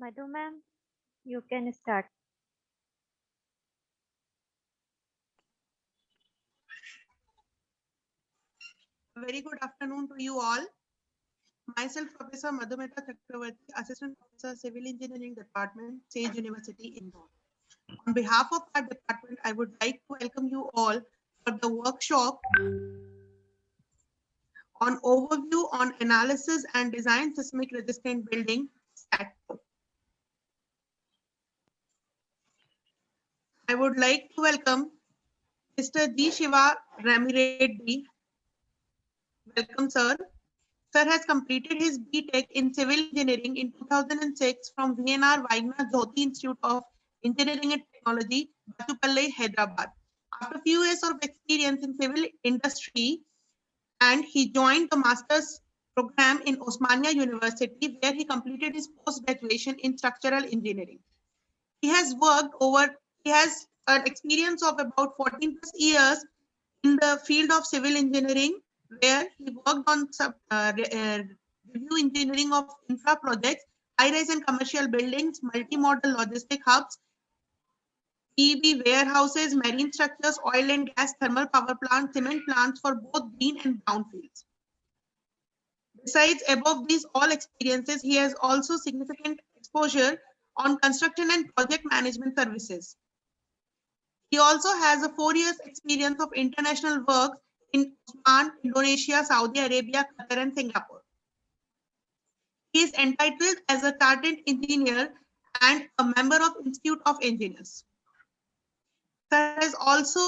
Madhu ma'am, you can start. Very good afternoon to you all. Myself, Professor Madhumeta Chakravarti, Assistant Professor, Civil Engineering Department, Sage University, Indore. On behalf of our department, I would like to welcome you all for the workshop on overview on analysis and design seismic resistant building, STATCO. I would like to welcome Mr. G. Shiva Ramireddy. Welcome, sir. Sir has completed his B.Tech in Civil Engineering in 2006 from VNR Wagner Jyoti Institute of Engineering and Technology, Bachupalli, Hyderabad. After a few years of experience in civil industry, and he joined the master's program in Osmania University, where he completed his post-graduation in structural engineering. He has he has an experience of about 14 plus years in the field of civil engineering, where he worked on review engineering of infra projects, high-rise and commercial buildings, multi-modal logistic hubs, PEB warehouses, marine structures, oil and gas, thermal power plants, cement plants for both green and brown fields. Besides above these all experiences, he has also significant exposure on construction and project management services. He also has a 4 years experience of international work in Oman, Indonesia, Saudi Arabia, Qatar, and Singapore. He is entitled as a chartered engineer and a member of Institute of Engineers. Sir has also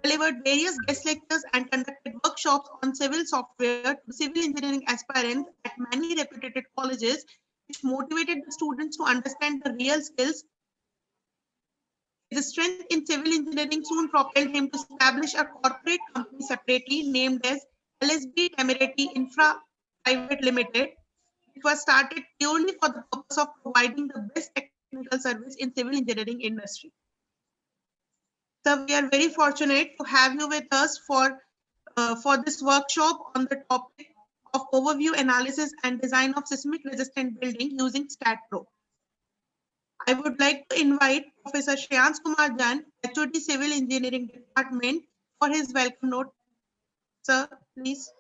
delivered various guest lectures and conducted workshops on civil software to civil engineering aspirants at many reputed colleges, which motivated the students to understand the real skills. His strength in civil engineering soon propelled him to establish a corporate company separately named as LSB Temerity Infra Private Limited, which was started purely for the purpose of providing the best technical service in civil engineering industry. So we are very fortunate to have you with us for this workshop on the topic of overview analysis and design of seismic resistant building using StatPro. I would like to invite Professor Shreyans Kumar Jain, HOD Civil Engineering Department, for his welcome note. Sir, please.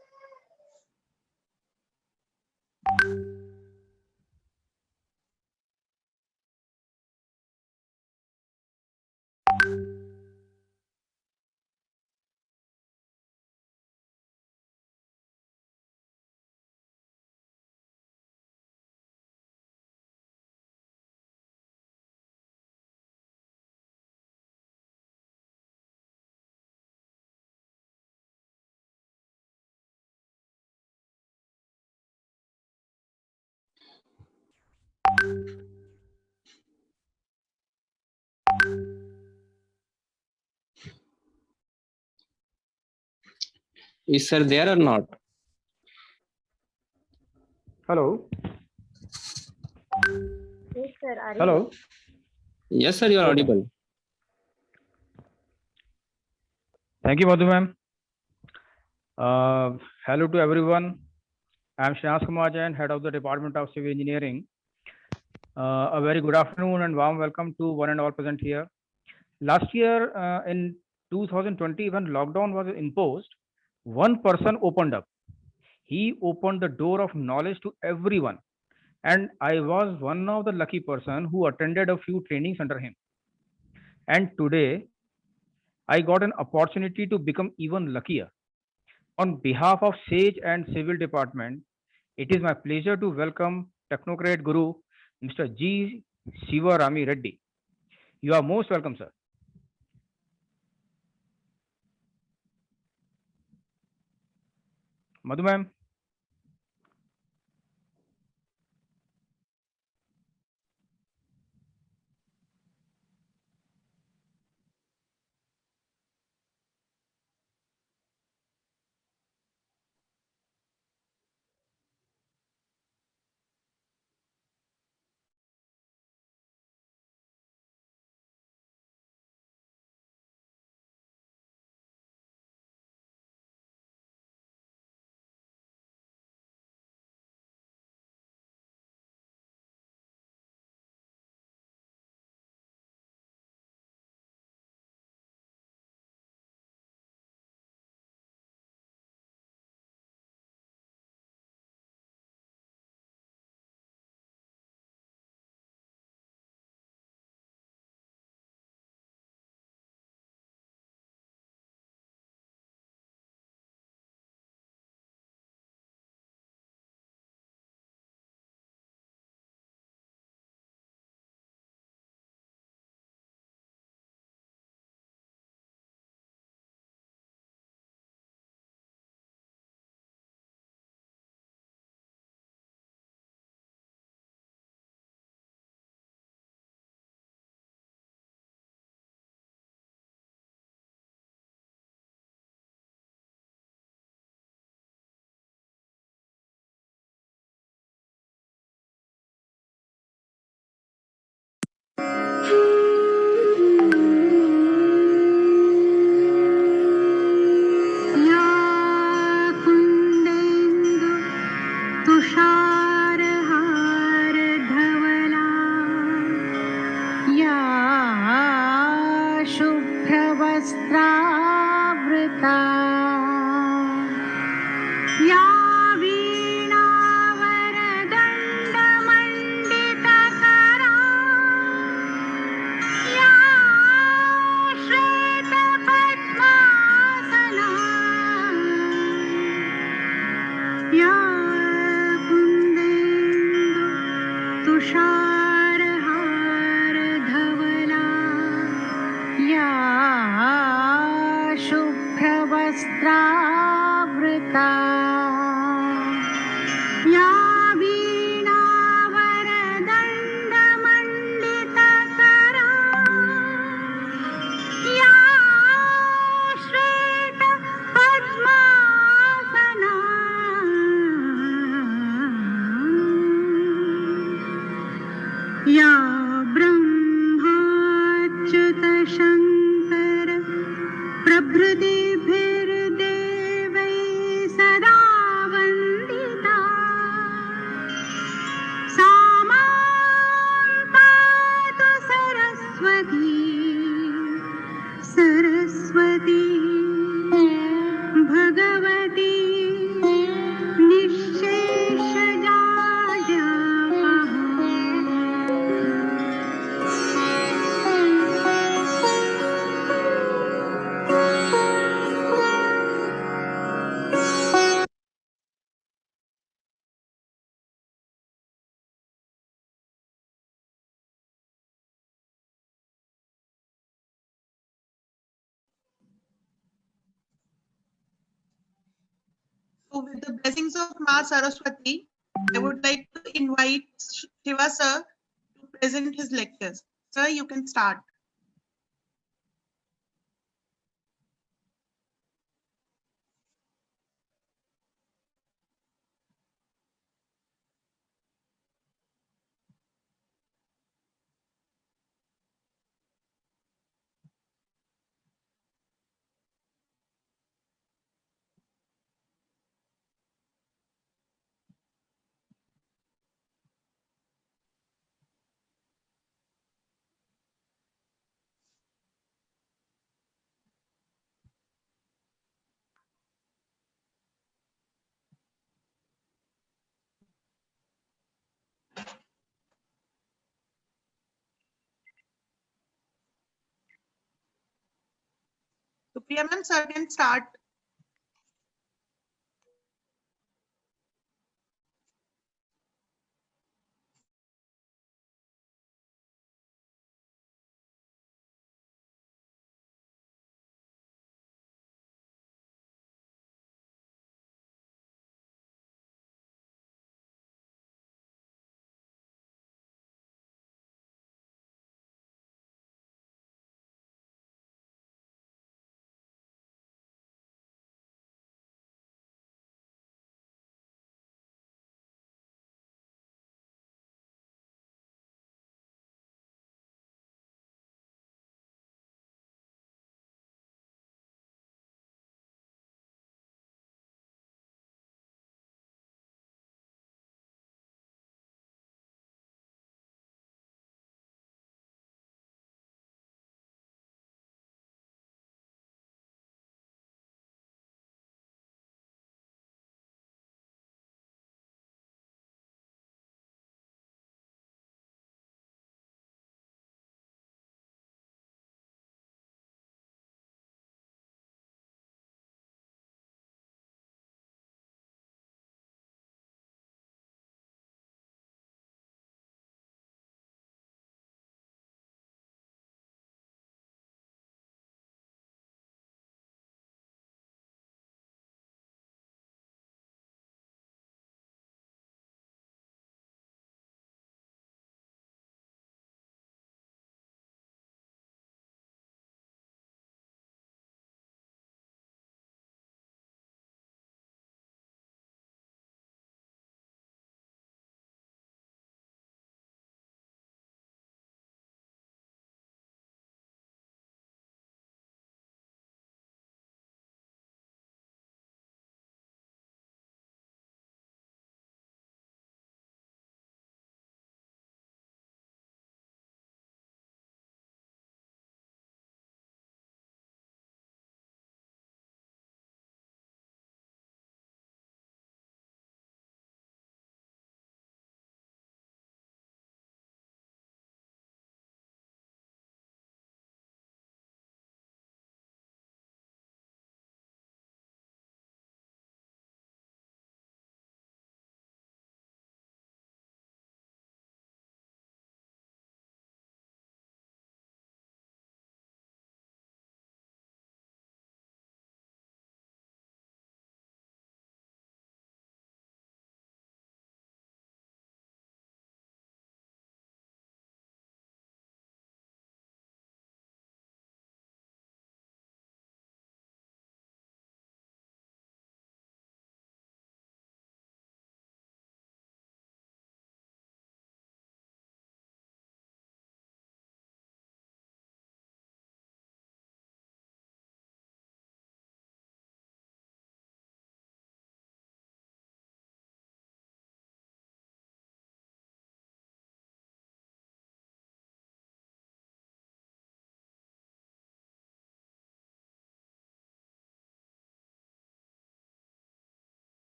Is sir there or not? Hello. Yes, sir. Are you Hello. Yes, sir, you are Okay. audible. Thank you, Madhu ma'am. Hello to everyone. I am Shreyans Kumar Jain, Head of the Department of Civil Engineering. A very good afternoon and warm welcome to one and all present here. Last year in 2020, when lockdown was imposed, one person opened up. He opened the door of knowledge to everyone. And I was one of the lucky person who attended a few trainings under him. And today, I got an opportunity to become even luckier. On behalf of SAGE and Civil Department, it is my pleasure to welcome Technocrat Guru, Mr. G. Shiva Rami Reddy. You are most welcome, sir. Madhu ma'am. शुभ्रवस्त्रावृता या वीणावरदण्डमण्डितकरा या श्वेतपद्मासना या कुन्देन्दु तुषारहारधवला या शुभ्रवस्त्रावृता या वीणावरदण्डमण्डितकरा या श्वेतपद्मासना या ब्रह्माच्युतशङ्कर प्रभृतिभिर्देवैः सदा वन्दिता सा मां पातु Saraswati Saraswati Bhagwati So with the blessings of Ma Saraswati, I would like to invite Shiva sir to present his lectures. Sir, you can start. So Priya ma'am, sir can start.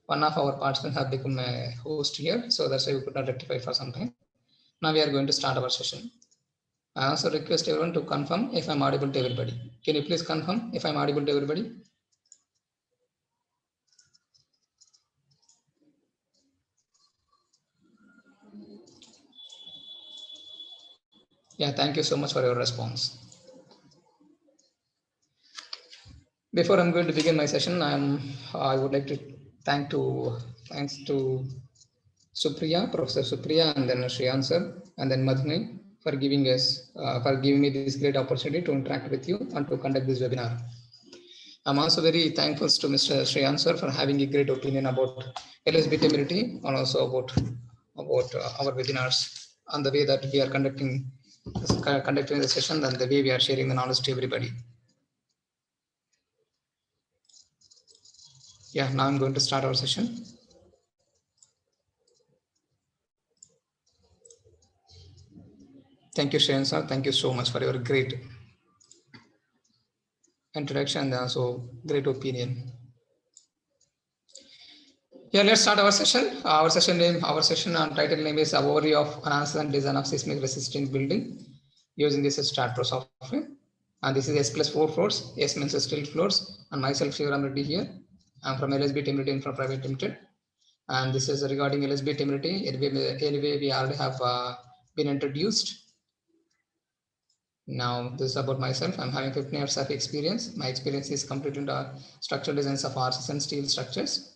one of our participants have become a host here, so that's why we could not rectify for some time. Now we are going to start our session. I also request everyone to confirm if I'm audible to everybody. Can you please confirm if I'm audible to everybody? Yeah, thank you so much for your response. Before I'm going to begin my session, I would like to thanks to Supriya, Professor Supriya, and then Shreyan sir, and then Madhuni for giving me this great opportunity to interact with you and to conduct this webinar. I'm also very thankful to Mr. Shreyan sir for having a great opinion about LSB temerity and also about our webinars and the way that we are conducting the session and the way we are sharing the knowledge to everybody. Yeah, now I'm going to start our session. Thank you, Shreyan sir. Thank you so much for your great introduction and also great opinion. Yeah, let's start our session. Our session title name is Overview of Analysis and Design of Seismic Resistant Building using this STAAD.Pro software. And this is S plus 4 floors. S means still floors. And myself, Shivaram Reddy here. I'm from LSB Temerity Infra Private Limited. And this is regarding LSB Temerity. Anyway, we already have been introduced. Now, this is about myself. I'm having 15 years of experience. My experience is completely in the structural designs of RCs and steel structures.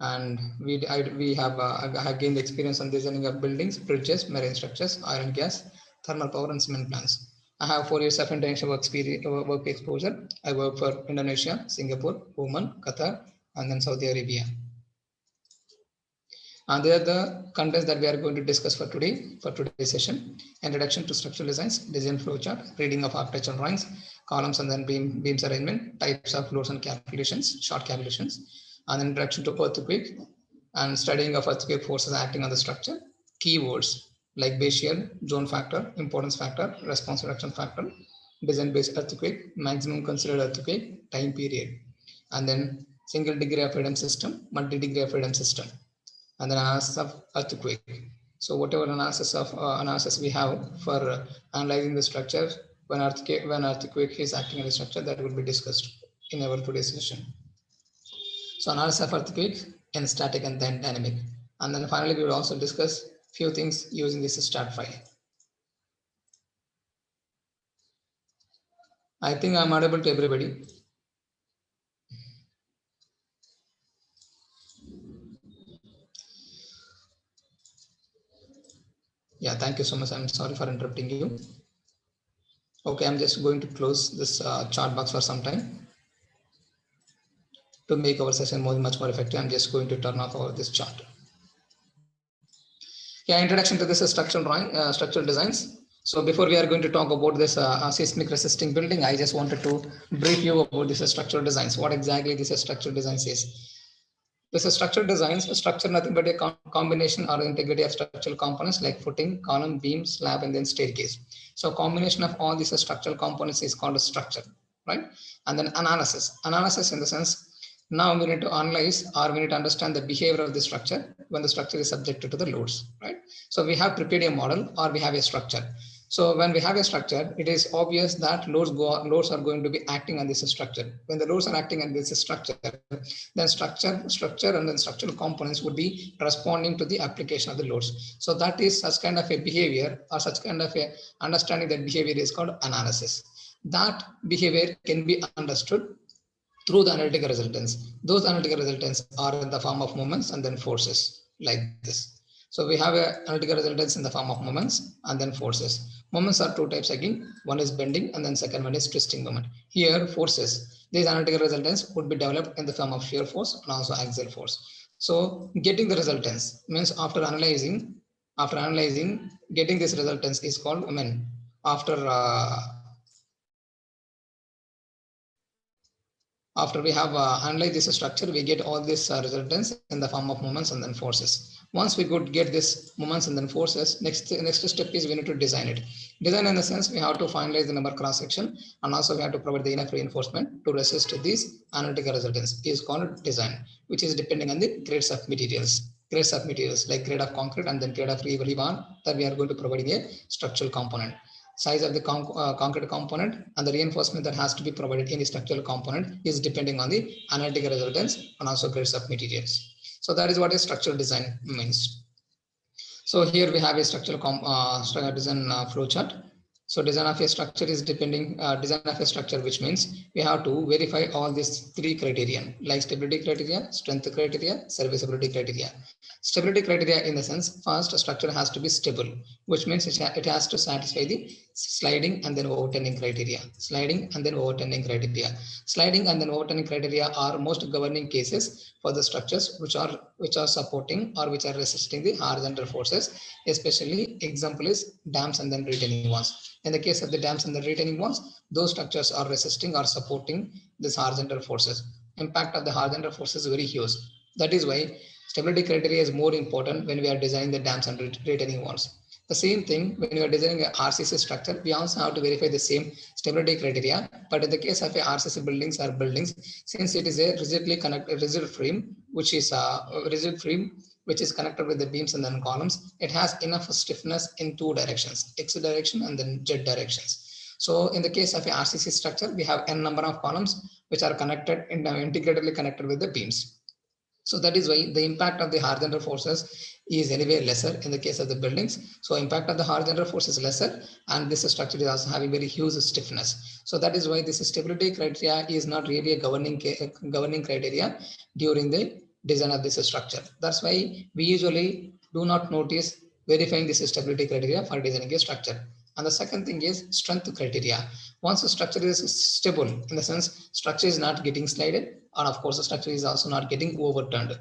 And I have gained experience on designing of buildings, bridges, marine structures, oil and gas, thermal power, and cement plants. I have 4 years of international work exposure. I work for Indonesia, Singapore, Oman, Qatar, and then Saudi Arabia. And they are the contents that we are going to discuss for today's session. Introduction to structural designs, design flowchart, reading of architectural drawings, columns and then beams arrangement, types of loads and calculations, short calculations, and introduction to earthquake and studying of earthquake forces acting on the structure. Keywords like base shear, zone factor, importance factor, response reduction factor, design based earthquake, maximum considered earthquake, time period, and then single degree of freedom system, multi-degree of freedom system, and then analysis of earthquake. So whatever analysis we have for analyzing the structure when earthquake is acting on the structure, that will be discussed in our today's session. So analysis of earthquake in static and then dynamic. And then finally, we will also discuss few things using this STAAD file. I think I'm audible to everybody. Yeah, thank you so much. I'm sorry for interrupting you. Okay, I'm just going to close this chat box for some time. To make our session much more effective, I'm just going to turn off this chart. Yeah, introduction to this structural drawing, structural designs. So before we are going to talk about this seismic resisting building, I just wanted to brief you about this structural designs. What exactly this structural designs is. This is structural designs. A structure nothing but a combination or integrity of structural components like footing, column, beam, slab, and then staircase. So combination of all these structural components is called a structure, right? And then analysis. Analysis in the sense, now we need to analyze or we need to understand the behavior of the structure when the structure is subjected to the loads, right? So we have prepared a model or we have a structure. So when we have a structure, it is obvious that loads are going to be acting on this structure. When the loads are acting on this structure, then structure and then structural components would be responding to the application of the loads. So that is such kind of a behavior or such kind of a understanding that behavior is called analysis. That behavior can be understood through the analytical resultants. Those analytical resultants are in the form of moments and then forces like this. So we have analytical resultants in the form of moments and then forces. Moments are two types again. One is bending and then second one is twisting moment. Here forces, these analytical resultants would be developed in the form of shear force and also axial force. So getting the resultants means after analyzing, getting this resultants is called, after we have analyzed this structure, we get all these resultants in the form of moments and then forces. Once we could get this moments and then forces, next step is we need to design it. Design in the sense we have to finalize the number cross section, and also we have to provide the enough reinforcement to resist these analytical resultants. Is called design, which is depending on the grades of materials. Grades of materials like grade of concrete and then grade of rebar that we are going to provide a structural component. Size of the concrete component and the reinforcement that has to be provided in the structural component is depending on the analytical resultants and also grades of materials. So that is what a structural design means. So here we have a structural design flow chart. So design of a structure is depending design of a structure, which means we have to verify all these three criterion like stability criteria, strength criteria, serviceability criteria. Stability criteria in the sense first, a structure has to be stable, which means it has to satisfy the sliding and then overturning criteria. Sliding and then overturning criteria. Sliding and then overturning criteria are most governing cases for the structures which are supporting or which are resisting the horizontal forces. Especially example is dams and then retaining walls. In the case of the dams and the retaining walls, those structures are resisting or supporting this horizontal forces. Impact of the horizontal forces is very huge. That is why stability criteria is more important when we are designing the dams and retaining walls. The same thing when you are designing a RCC structure, we also have to verify the same stability criteria. But in the case of a RCC buildings, since it is a rigidly connected rigid frame, which is connected with the beams and then columns, it has enough stiffness in two directions, X direction and then Z directions. So in the case of a RCC structure, we have n number of columns which are connected and integratedly connected with the beams. So that is why the impact of the horizontal forces is anyway lesser in the case of the buildings. So impact of the horizontal force is lesser, and this structure is also having very huge stiffness. So that is why this stability criteria is not really a governing criteria during the design of this structure. That's why we usually do not notice verifying this stability criteria for designing a structure. And the second thing is strength criteria. Once the structure is stable, in the sense structure is not getting slided, and of course the structure is also not getting overturned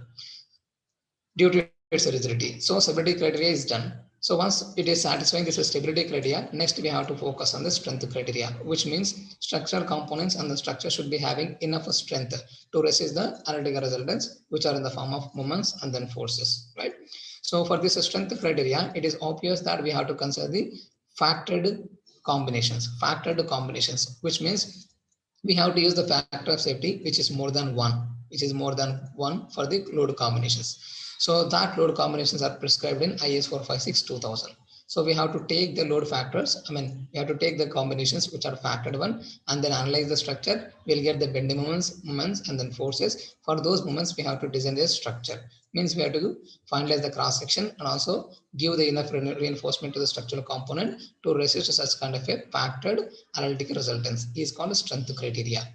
due to its rigidity. So stability criteria is done. So once it is satisfying this stability criteria, next we have to focus on the strength criteria, which means structural components and the structure should be having enough strength to resist the analytical resultants, which are in the form of moments and then forces, right? So for this strength criteria, it is obvious that we have to consider the factored combinations, which means we have to use the factor of safety, which is more than one, for the load combinations. So that load combinations are prescribed in IS 456-2000. So we have to take the load factors. We have to take the combinations which are factored one and then analyze the structure. We'll get the bending moments and then forces. For those moments, we have to design the structure. Means we have to finalize the cross section and also give the enough reinforcement to the structural component to resist such kind of a factored analytical resultants. Is called strength criteria.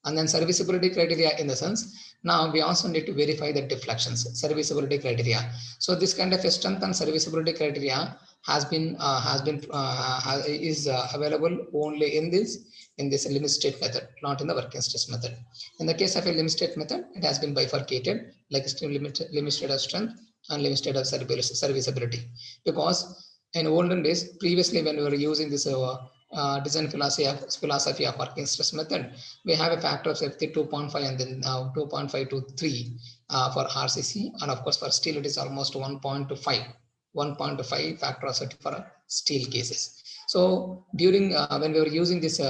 And then serviceability criteria in the sense, now we also need to verify the deflections, serviceability criteria. So this kind of a strength and serviceability criteria is available only in this limit state method, not in the working stress method. In the case of a limit state method, it has been bifurcated like limit state of strength and limit state of serviceability. Because in olden days, previously when we were using this design philosophy of working stress method, we have a factor of safety 2.5 and then 2.5 to 3 for RCC, and of course for steel it is almost 1.5 factor of safety for steel cases. So during when we were using this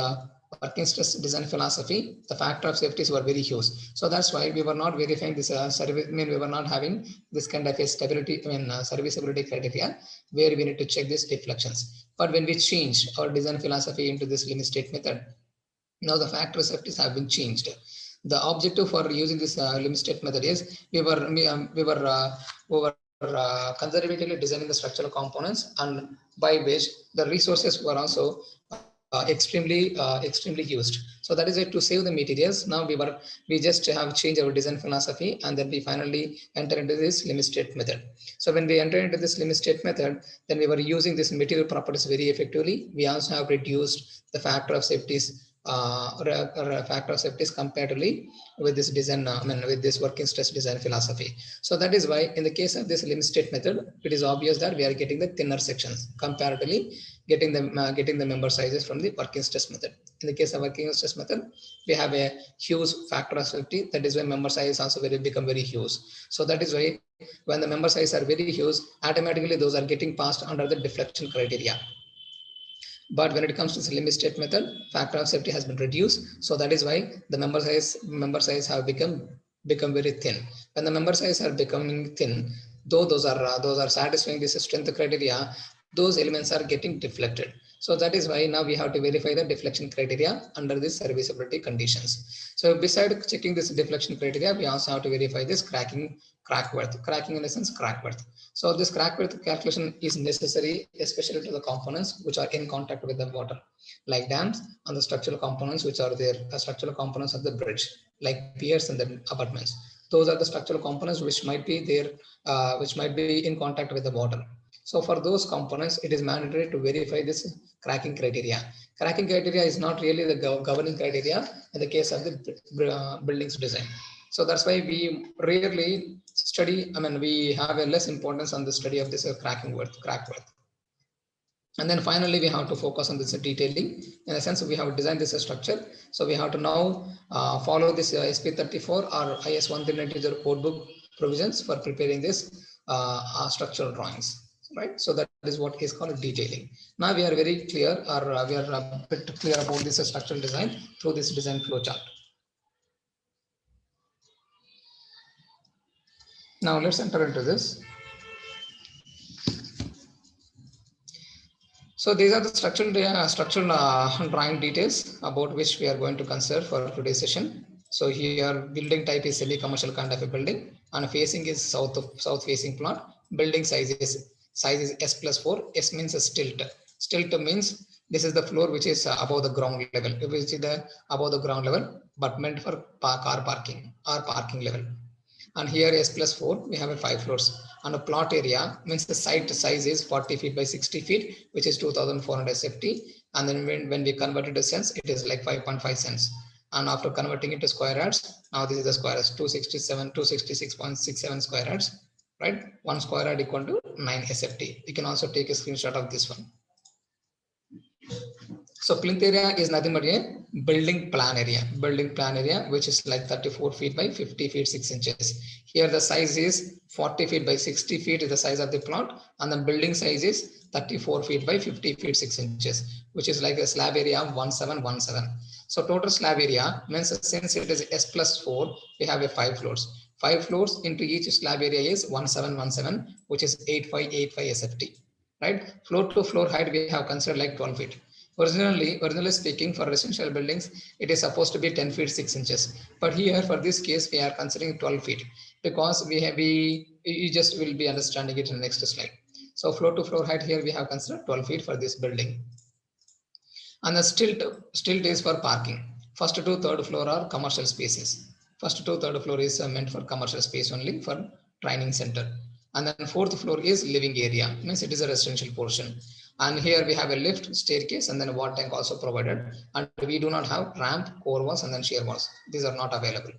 working stress design philosophy, the factor of safeties were very huge. So that's why we were not verifying this we were not having this kind of a stability, serviceability criteria where we need to check these deflections. But when we change our design philosophy into this limit state method, now the factor of safeties have been changed. The objective for using this limit state method is we were conservatively designing the structural components, and by which the resources were also extremely used. So that is it, to save the materials. Now we just have changed our design philosophy, and then we finally enter into this limit state method. So when we enter into this limit state method, then we were using this material properties very effectively. We also have reduced the factor of safeties factor of safety is comparatively with this design, with this working stress design philosophy. So that is why in the case of this limit state method, it is obvious that we are getting the thinner sections comparatively, getting the member sizes from the working stress method. In the case of working stress method, we have a huge factor of safety. That is why member size also become very huge. So that is why when the member size are very huge, automatically those are getting passed under the deflection criteria. But when it comes to the limit state method, factor of safety has been reduced. So that is why the member size have become very thin. When the member size are becoming thin, though those are satisfying this strength criteria, those elements are getting deflected. So that is why now we have to verify the deflection criteria under this serviceability conditions. So beside checking this deflection criteria, we also have to verify this crack worth in the sense crack worth. So this crack worth calculation is necessary, especially to the components which are in contact with the water, like dams, and the structural components which are there, the structural components of the bridge, like piers and the abutments. Those are the structural components which might be there, which might be in contact with the water. So for those components, it is mandatory to verify this cracking criteria. Cracking criteria is not really the governing criteria in the case of the buildings design. So that's why we rarely study, we have a less importance on the study of this crack worth. And then finally, we have to focus on this detailing. In a sense, we have designed this structure. So we have to now follow this SP34 or IS 1390 code book provisions for preparing this structural drawings. Right, so that is what is called detailing. Now we are very clear, or we are a bit clear about this structural design through this design flow chart. Now let's enter into this. So these are the structural drawing details about which we are going to consider for today's session. So here building type is semi-commercial kind of a building, and facing is south facing plot. Building size is S+4. S means a stilt. Stilt means this is the floor which is above the ground level. If we see the above the ground level, but meant for car parking or parking level. And here S+4, we have a 5 floors. And a plot area means the site size is 40 feet by 60 feet, which is 2,400 SFT. And then when we convert it to cents, it is like 5.5 cents. And after converting it to square yards, now this is the square yards, 266.67 square yards. Right, 1 square yard equal to 9 SFT. You can also take a screenshot of this one. So plinth area is nothing but a building plan area, which is like 34 feet by 50 feet 6 inches. Here the size is 40 feet by 60 feet is the size of the plot, and the building size is 34 feet by 50 feet 6 inches, which is like a slab area of 1717. So total slab area means since it is S+4, we have a 5 floors. 5 floors into each slab area is 1717, which is 8585 SFT. Right? Floor to floor height we have considered like 12 feet. Originally speaking, for residential buildings, it is supposed to be 10 feet 6 inches. But here for this case, we are considering 12 feet because you just will be understanding it in the next slide. So floor to floor height here we have considered 12 feet for this building. And the stilt is for parking. First to third floor are commercial spaces. First to third floor is meant for commercial space only for training center. And then fourth floor is living area, means it is a residential portion. And here we have a lift, staircase, and then a water tank also provided. And we do not have ramp, core walls, and then shear walls. These are not available.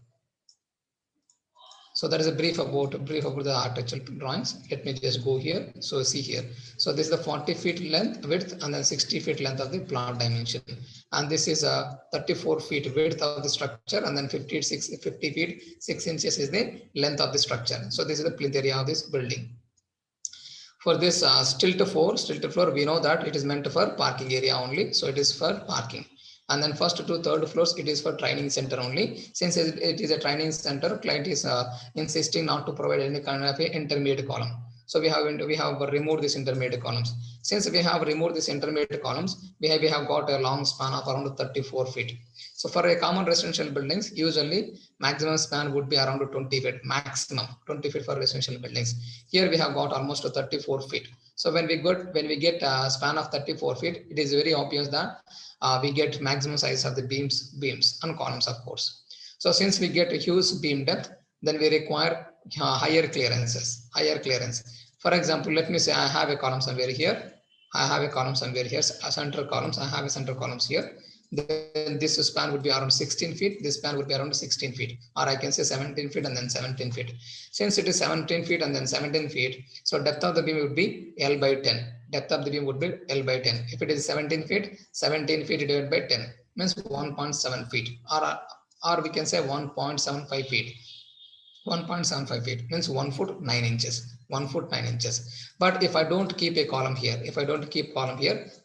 So that is a brief about the architectural drawings. Let me just go here. So see here. So this is the 40 feet length width and then 60 feet length of the plot dimension. And this is a 34 feet width of the structure, and then 50 feet 6 inches is the length of the structure. So this is the plinth area of this building. For this stilt floor, we know that it is meant for parking area only. So it is for parking. And then first to third floors, it is for training center only. Since it is a training center, client is insisting not to provide any kind of a intermediate column. So we have removed these intermediate columns. Since we have removed these intermediate columns, we have got a long span of around 34 feet. So for a common residential buildings, usually maximum span would be around 20 feet, maximum 20 feet for residential buildings. Here we have got almost 34 feet. So when we get a span of 34 feet, it is very obvious that we get maximum size of the beams and columns, of course. So since we get a huge beam depth, then we require higher clearance. For example, let me say I have a column somewhere here. A center columns. I have a center columns here. then this span would be around 16 feet. This span would be around 16 feet, or I can say 17 feet and then 17 feet. Since it is 17 feet and then 17 feet, so depth of the beam would be L by 10. Depth of the beam would be L by 10. If it is 17 feet, 17 feet divided by 10 means 1.7 feet, or we can say 1.75 feet. 1.75 feet means 1 foot 9 inches. 1 foot 9 inches. But if I don't keep a column here,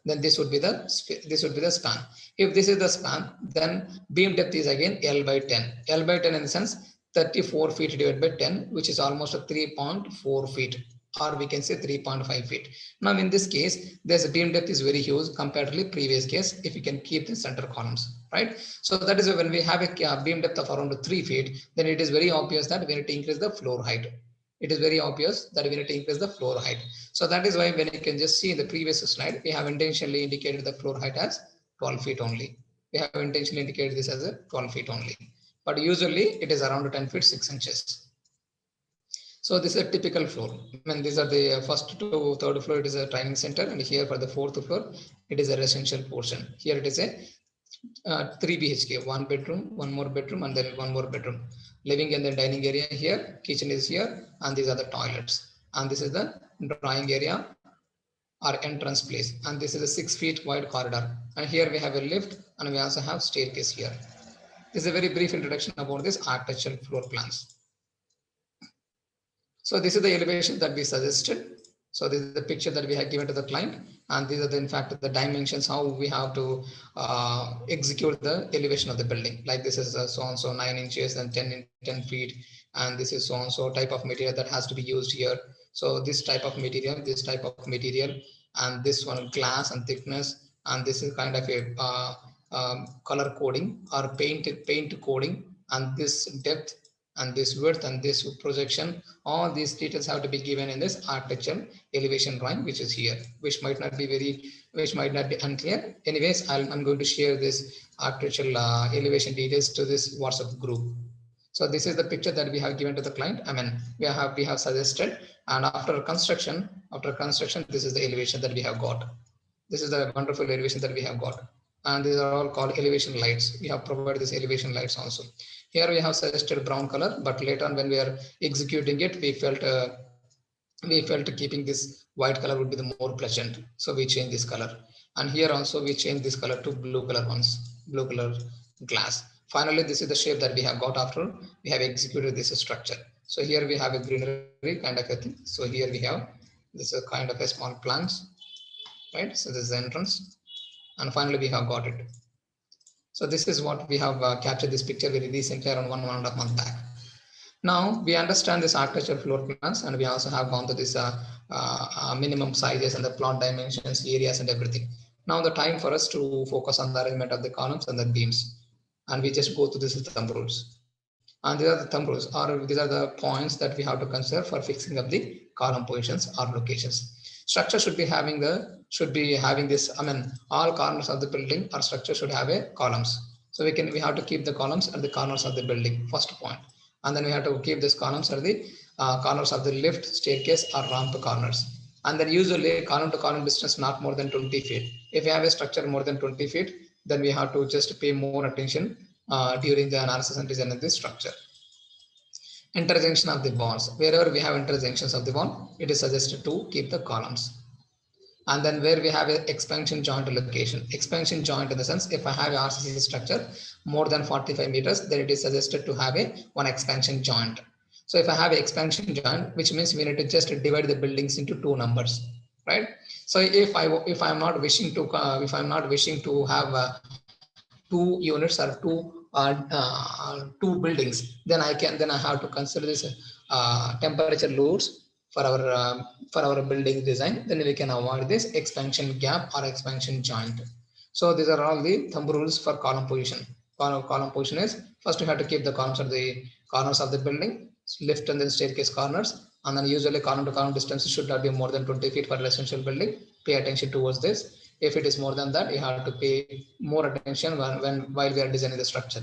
then this would be the span. If this is the span, then beam depth is again L by 10. L by 10 in the sense 34 feet divided by 10, which is almost a 3.4 feet, or we can say 3.5 feet. Now in this case, this beam depth is very huge compared to the previous case if you can keep the center columns, right? So that is when we have a beam depth of around 3 feet, then it is very obvious that we need to increase the floor height. It is very obvious that we need to increase the floor height. So that is why when you can just see in the previous slide, we have intentionally indicated the floor height as 12 feet only. We have intentionally indicated this as a 12 feet only. But usually it is around 10 feet 6 inches. So this is a typical floor. I mean, these are the first to third floor, it is a training center, and here for the fourth floor, it is a residential portion. Here it is a 3 BHK, 1 bedroom, 1 more bedroom, and then 1 more bedroom. Living and the dining area here, kitchen is here, and these are the toilets. And this is the drawing area or entrance place. And this is a 6 feet wide corridor. And here we have a lift, and we also have staircase here. This is a very brief introduction about this architectural floor plans. So this is the elevation that we suggested. So this is the picture that we have given to the client, and these are the, in fact, the dimensions how we have to execute the elevation of the building. Like this is so and so 9 inches and 10 feet, and this is so and so type of material that has to be used here. So this type of material, and this one glass and thickness, and this is kind of a color coding or paint coding, and this depth and this width and this projection, all these details have to be given in this architectural elevation drawing, which is here, which might not be unclear. Anyways, I'm going to share this architectural elevation details to this WhatsApp group. So this is the picture that we have given to the client. I mean, we have suggested, and after construction, this is the elevation that we have got. This is the wonderful elevation that we have got. And these are all called elevation lights. We have provided this elevation lights also. Here we have suggested brown color, but later on when we are executing it, we felt keeping this white color would be the more pleasant. So we change this color. And here also we change this color to blue color ones, blue color glass. Finally, this is the shape that we have got after we have executed this structure. So here we have a greenery kind of a thing. So here we have this is a kind of a small plants, right? So this is the entrance. And finally, we have got it. So this is what we have captured this picture very recently, around 1.5 months back. Now we understand this architectural floor plans, and we also have gone to this minimum sizes and the plot dimensions, areas, and everything. Now the time for us to focus on the arrangement of the columns and the beams, and we just go to this thumb rules. And these are the thumb rules, or these are the points that we have to consider for fixing up the column positions or locations. Structure should be having this. I mean, all corners of the building or structure should have a columns. So we have to keep the columns at the corners of the building. First point, and then we have to keep these columns at the corners of the lift, staircase, or ramp corners. And then usually column to column distance not more than 20 feet. If you have a structure more than 20 feet, then we have to just pay more attention during the analysis and design of this structure. Intersection of the walls. Wherever we have intersections of the wall, it is suggested to keep the columns. And then where we have an expansion joint location. Expansion joint in the sense, if I have a RCC structure more than 45 meters, then it is suggested to have one expansion joint. So if I have an expansion joint, which means we need to just divide the buildings into 2 numbers, right? So if I'm not wishing to have 2 units or 2 buildings, then I have to consider this temperature loads for our building design. Then we can avoid this expansion gap or expansion joint. So these are all the thumb rules for column position. Column position is, first we have to keep the columns at the corners of the building, lift and then staircase corners, and then usually column to column distance should not be more than 20 feet for residential building. Pay attention towards this. If it is more than that, you have to pay more attention while we are designing the structure.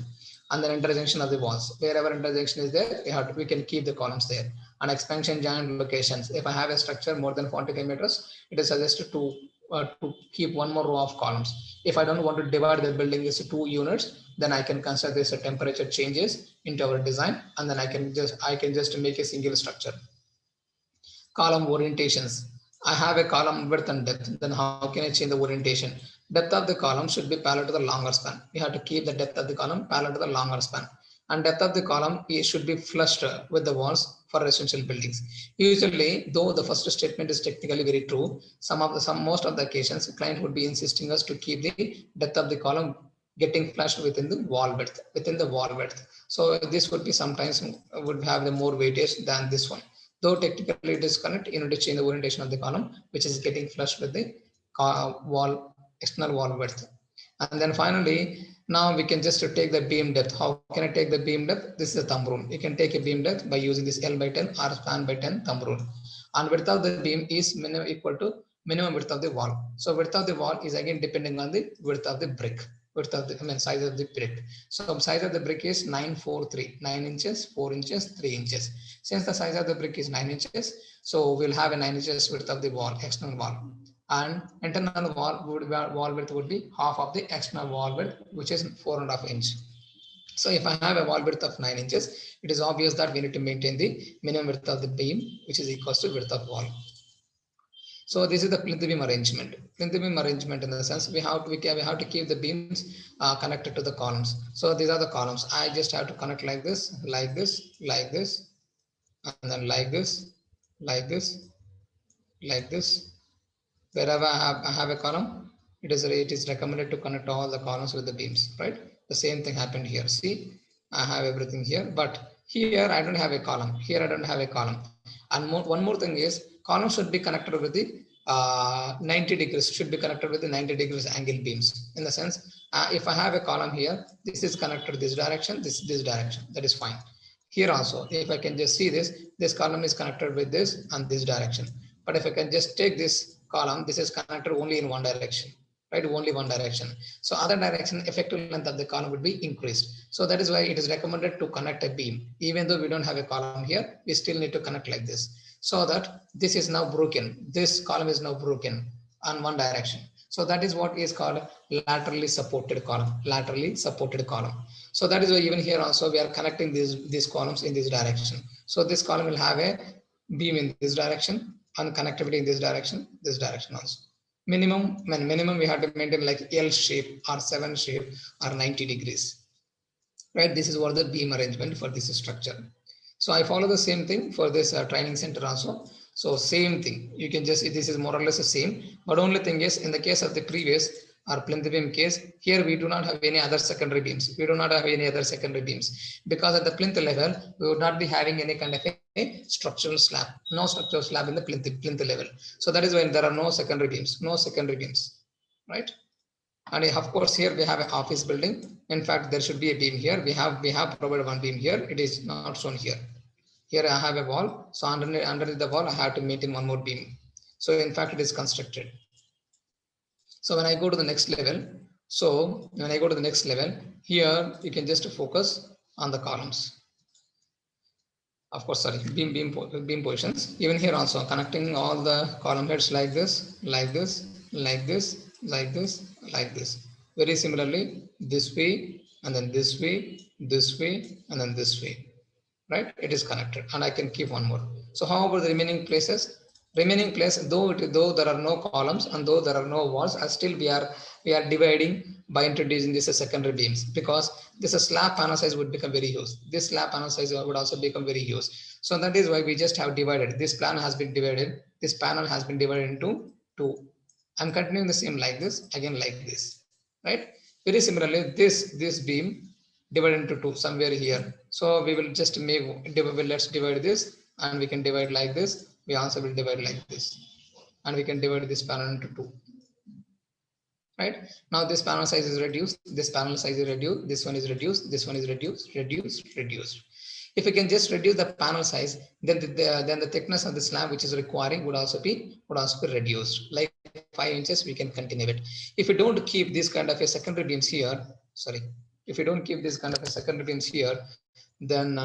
And then intersection of the walls. Wherever intersection is there, we can keep the columns there. And expansion joint locations. If I have a structure more than 45 meters, it is suggested to to keep one more row of columns. If I don't want to divide the building into 2 units, then I can consider this temperature changes into our design, and then I can just make a single structure. Column orientations. I have a column width and depth. Then how can I change the orientation? Depth of the column should be parallel to the longer span. We have to keep the depth of the column parallel to the longer span. And depth of the column should be flushed with the walls for residential buildings. Usually, though the first statement is technically very true, most of the occasions, the client would be insisting us to keep the depth of the column getting flushed within the wall width. So this would be sometimes would have the more weightage than this one. Though technically it is correct, you need to change the orientation of the column, which is getting flushed with the external wall width. And then finally, now we can just take the beam depth. How can I take the beam depth? This is a thumb rule. You can take a beam depth by using this L by 10 or span by 10 thumb rule. And width of the beam is minimum equal to minimum width of the wall. So width of the wall is again depending on the width of the brick. Size of the brick. So size of the brick is 943, 9 inches, 4 inches, 3 inches. Since the size of the brick is 9 inches, so we'll have a 9 inches width of the wall, external wall. And internal wall width would be half of the external wall width, which is 4.5 inches. So if I have a wall width of 9 inches, it is obvious that we need to maintain the minimum width of the beam, which is equal to width of wall. So this is the plinth beam arrangement. Plinth beam arrangement in the sense we have to keep the beams connected to the columns. So these are the columns. I just have to connect like this, like this, like this, and then like this, like this, like this. Wherever I have a column, it is recommended to connect all the columns with the beams, right? The same thing happened here. See, I have everything here, but here I don't have a column. Here I don't have a column. And one more thing is column should be connected with the 90 degrees, should be connected with the 90 degrees angle beams. In the sense, if I have a column here, this is connected this direction, this direction, that is fine. Here also, if I can just see this column is connected with this and this direction. But if I can just take this column, this is connected only in one direction, right? Only one direction. So other direction, effective length of the column would be increased. So that is why it is recommended to connect a beam. Even though we don't have a column here, we still need to connect like this. So that this is now broken. This column is now broken on one direction. So that is what is called laterally supported column. Laterally supported column. So that is why even here also we are connecting these columns in this direction. So this column will have a beam in this direction and connectivity in this direction also. Minimum we have to maintain like L shape or 7 shape or 90 degrees. Right? This is what the beam arrangement for this structure. So I follow the same thing for this training center also. So same thing, you can just, this is more or less the same, but only thing is in the case of the previous or plinth beam case, here we do not have any other secondary beams. We do not have any other secondary beams because at the plinth level, we would not be having any kind of a structural slab, no structural slab in the plinth level. So that is when there are no secondary beams, right? And of course, here we have an office building. In fact, there should be a beam here. We have provided one beam here. It is not shown here. Here I have a wall. So underneath the wall, I have to maintain one more beam. So in fact, it is constructed. So when I go to the next level, here you can just focus on the columns. Of course, sorry, beam positions. Even here also connecting all the column heads like this, like this, like this, like this, like this. Very similarly, this way, and then this way, and then this way. Right? It is connected, and I can keep one more. So how about the remaining places? Remaining place, though there are no columns and though there are no walls, still we are dividing by introducing this as secondary beams, because this slab panel size would become very huge. This slab panel size would also become very huge. So that is why we just have divided. This plan has been divided. This panel has been divided into two. I'm continuing the same like this, again like this, right? Very similarly, this beam divided into two somewhere here. So we will just let's divide this, and we can divide like this. We also will divide like this, and we can divide this panel into two. Right now, this panel size is reduced. This panel size is reduced. This one is reduced. This one is reduced. If we can just reduce the panel size, then the thickness of the slab which is requiring would also be reduced. Like 5 inches, we can continue it. If we don't keep this kind of a secondary beams here, if we don't keep this kind of a secondary beams here, then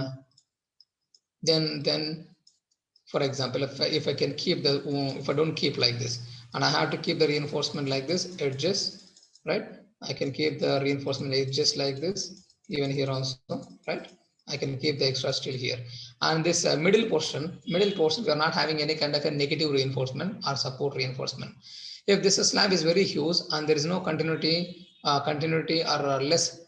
for example, if I can keep if I don't keep like this, and I have to keep the reinforcement like this, edges, right? I can keep the reinforcement edges like this, even here also, right? I can keep the extra steel here. And this middle portion, we are not having any kind of a negative reinforcement or support reinforcement. If this slab is very huge and there is no continuity or less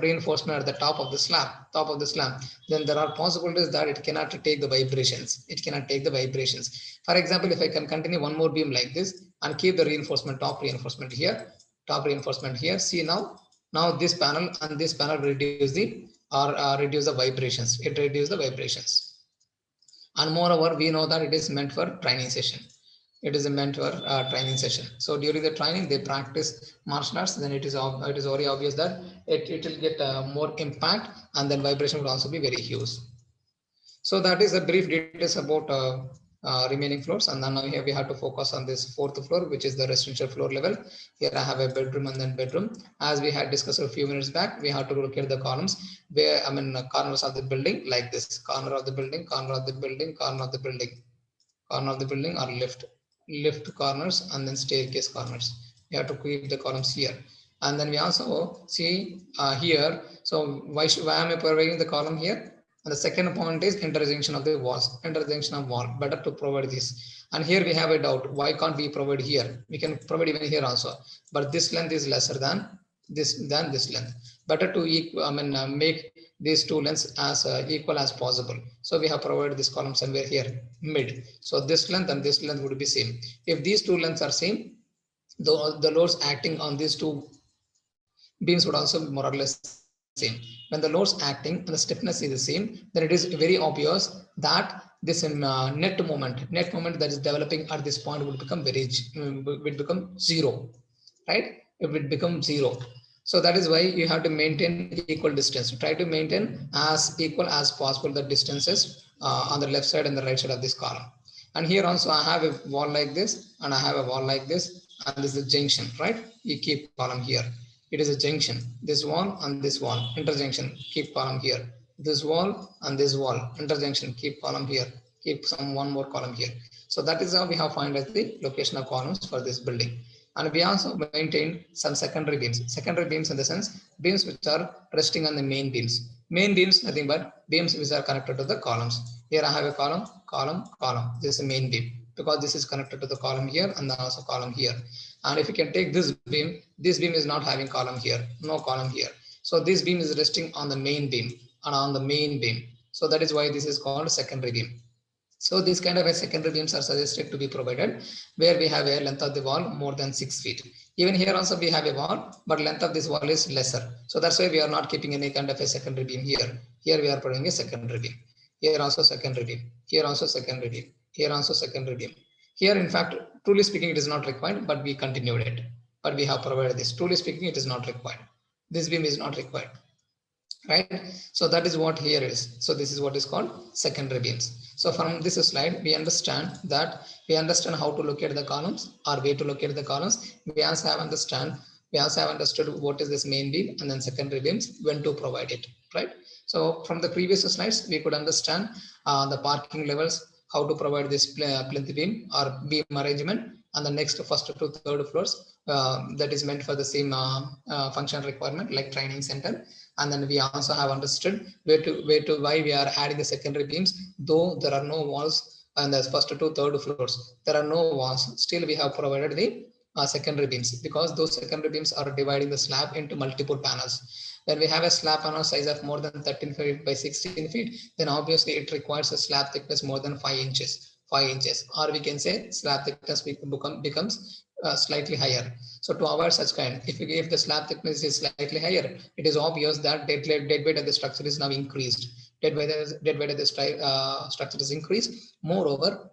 reinforcement at the top of the slab, then there are possibilities that it cannot take the vibrations. For example, if I can continue one more beam like this and keep the reinforcement, top reinforcement here, see now this panel and this panel reduce the vibrations. It reduces the vibrations. And moreover, we know that it is meant for training session. Training session. So during the training, they practice martial arts. Then it is very obvious that it will get more impact, and then vibration will also be very huge. So that is a brief details about remaining floors. And then now here we have to focus on this fourth floor, which is the residential floor level. Here I have a bedroom and then bedroom. As we had discussed a few minutes back, we have to look at the columns where corners of the building like this: corner of the building, corner of the building, corner of the building, corner of the building, or lift corners, and then staircase corners. You have to keep the columns here. And then we also see here. So why am I providing the column here? And the second point is intersection of the walls, intersection of wall. Better to provide this. And here we have a doubt. Why can't we provide here? We can provide even here also, but this length is lesser than this length. Better to make these two lengths as equal as possible. So we have provided this column somewhere here mid. So this length and this length would be same. If these two lengths are same, the loads acting on these two beams would also be more or less same. When the loads acting and the stiffness is the same, then it is very obvious that this net moment that is developing at this point would become zero, right? It will become zero. So that is why you have to maintain equal distance. Try to maintain as equal as possible the distances on the left side and the right side of this column. And here also I have a wall like this, and I have a wall like this, and this is a junction, right? You keep column here. It is a junction. This wall and this wall, interjunction, keep column here. This wall and this wall, interjunction, keep column here. Keep one more column here. So that is how we have found out the location of columns for this building. And we also maintain some secondary beams. Secondary beams in the sense, beams which are resting on the main beams. Main beams, nothing but beams which are connected to the columns. Here I have a column. This is a main beam, because this is connected to the column here and then also column here. And if you can take this beam is not having column here, no column here. So this beam is resting on the main beam and on the main beam. So that is why this is called secondary beam. So these kind of secondary beams are suggested to be provided where we have a length of the wall more than 6 feet. Even here also we have a wall, but length of this wall is lesser. So that's why we are not keeping any kind of a secondary beam here. Here we are putting a secondary beam. Here also secondary beam. Here also secondary beam. Here also secondary beam. Here, in fact, truly speaking, it is not required, but we continued it. But we have provided this. Truly speaking, it is not required. This beam is not required, right? So that is what here is. So this is what is called secondary beams. So from this slide, we understand how to locate the columns or way to locate the columns. We also have understood what is this main beam and then secondary beams, when to provide it, right? So from the previous slides, we could understand the parking levels, how to provide this plinth beam or beam arrangement, and the next first to third floors that is meant for the same function requirement like training center. And then we also have understood why we are adding the secondary beams, though there are no walls and the first to third floors. There are no walls. Still, we have provided the secondary beams because those secondary beams are dividing the slab into multiple panels. When we have a slab panel size of more than 13 feet by 16 feet, then obviously it requires a slab thickness more than 5 inches. Or we can say slab thickness becomes slightly higher. So to avoid such kind, if the slab thickness is slightly higher, it is obvious that dead weight of the structure is now increased. Dead weight of the structure is increased. Moreover,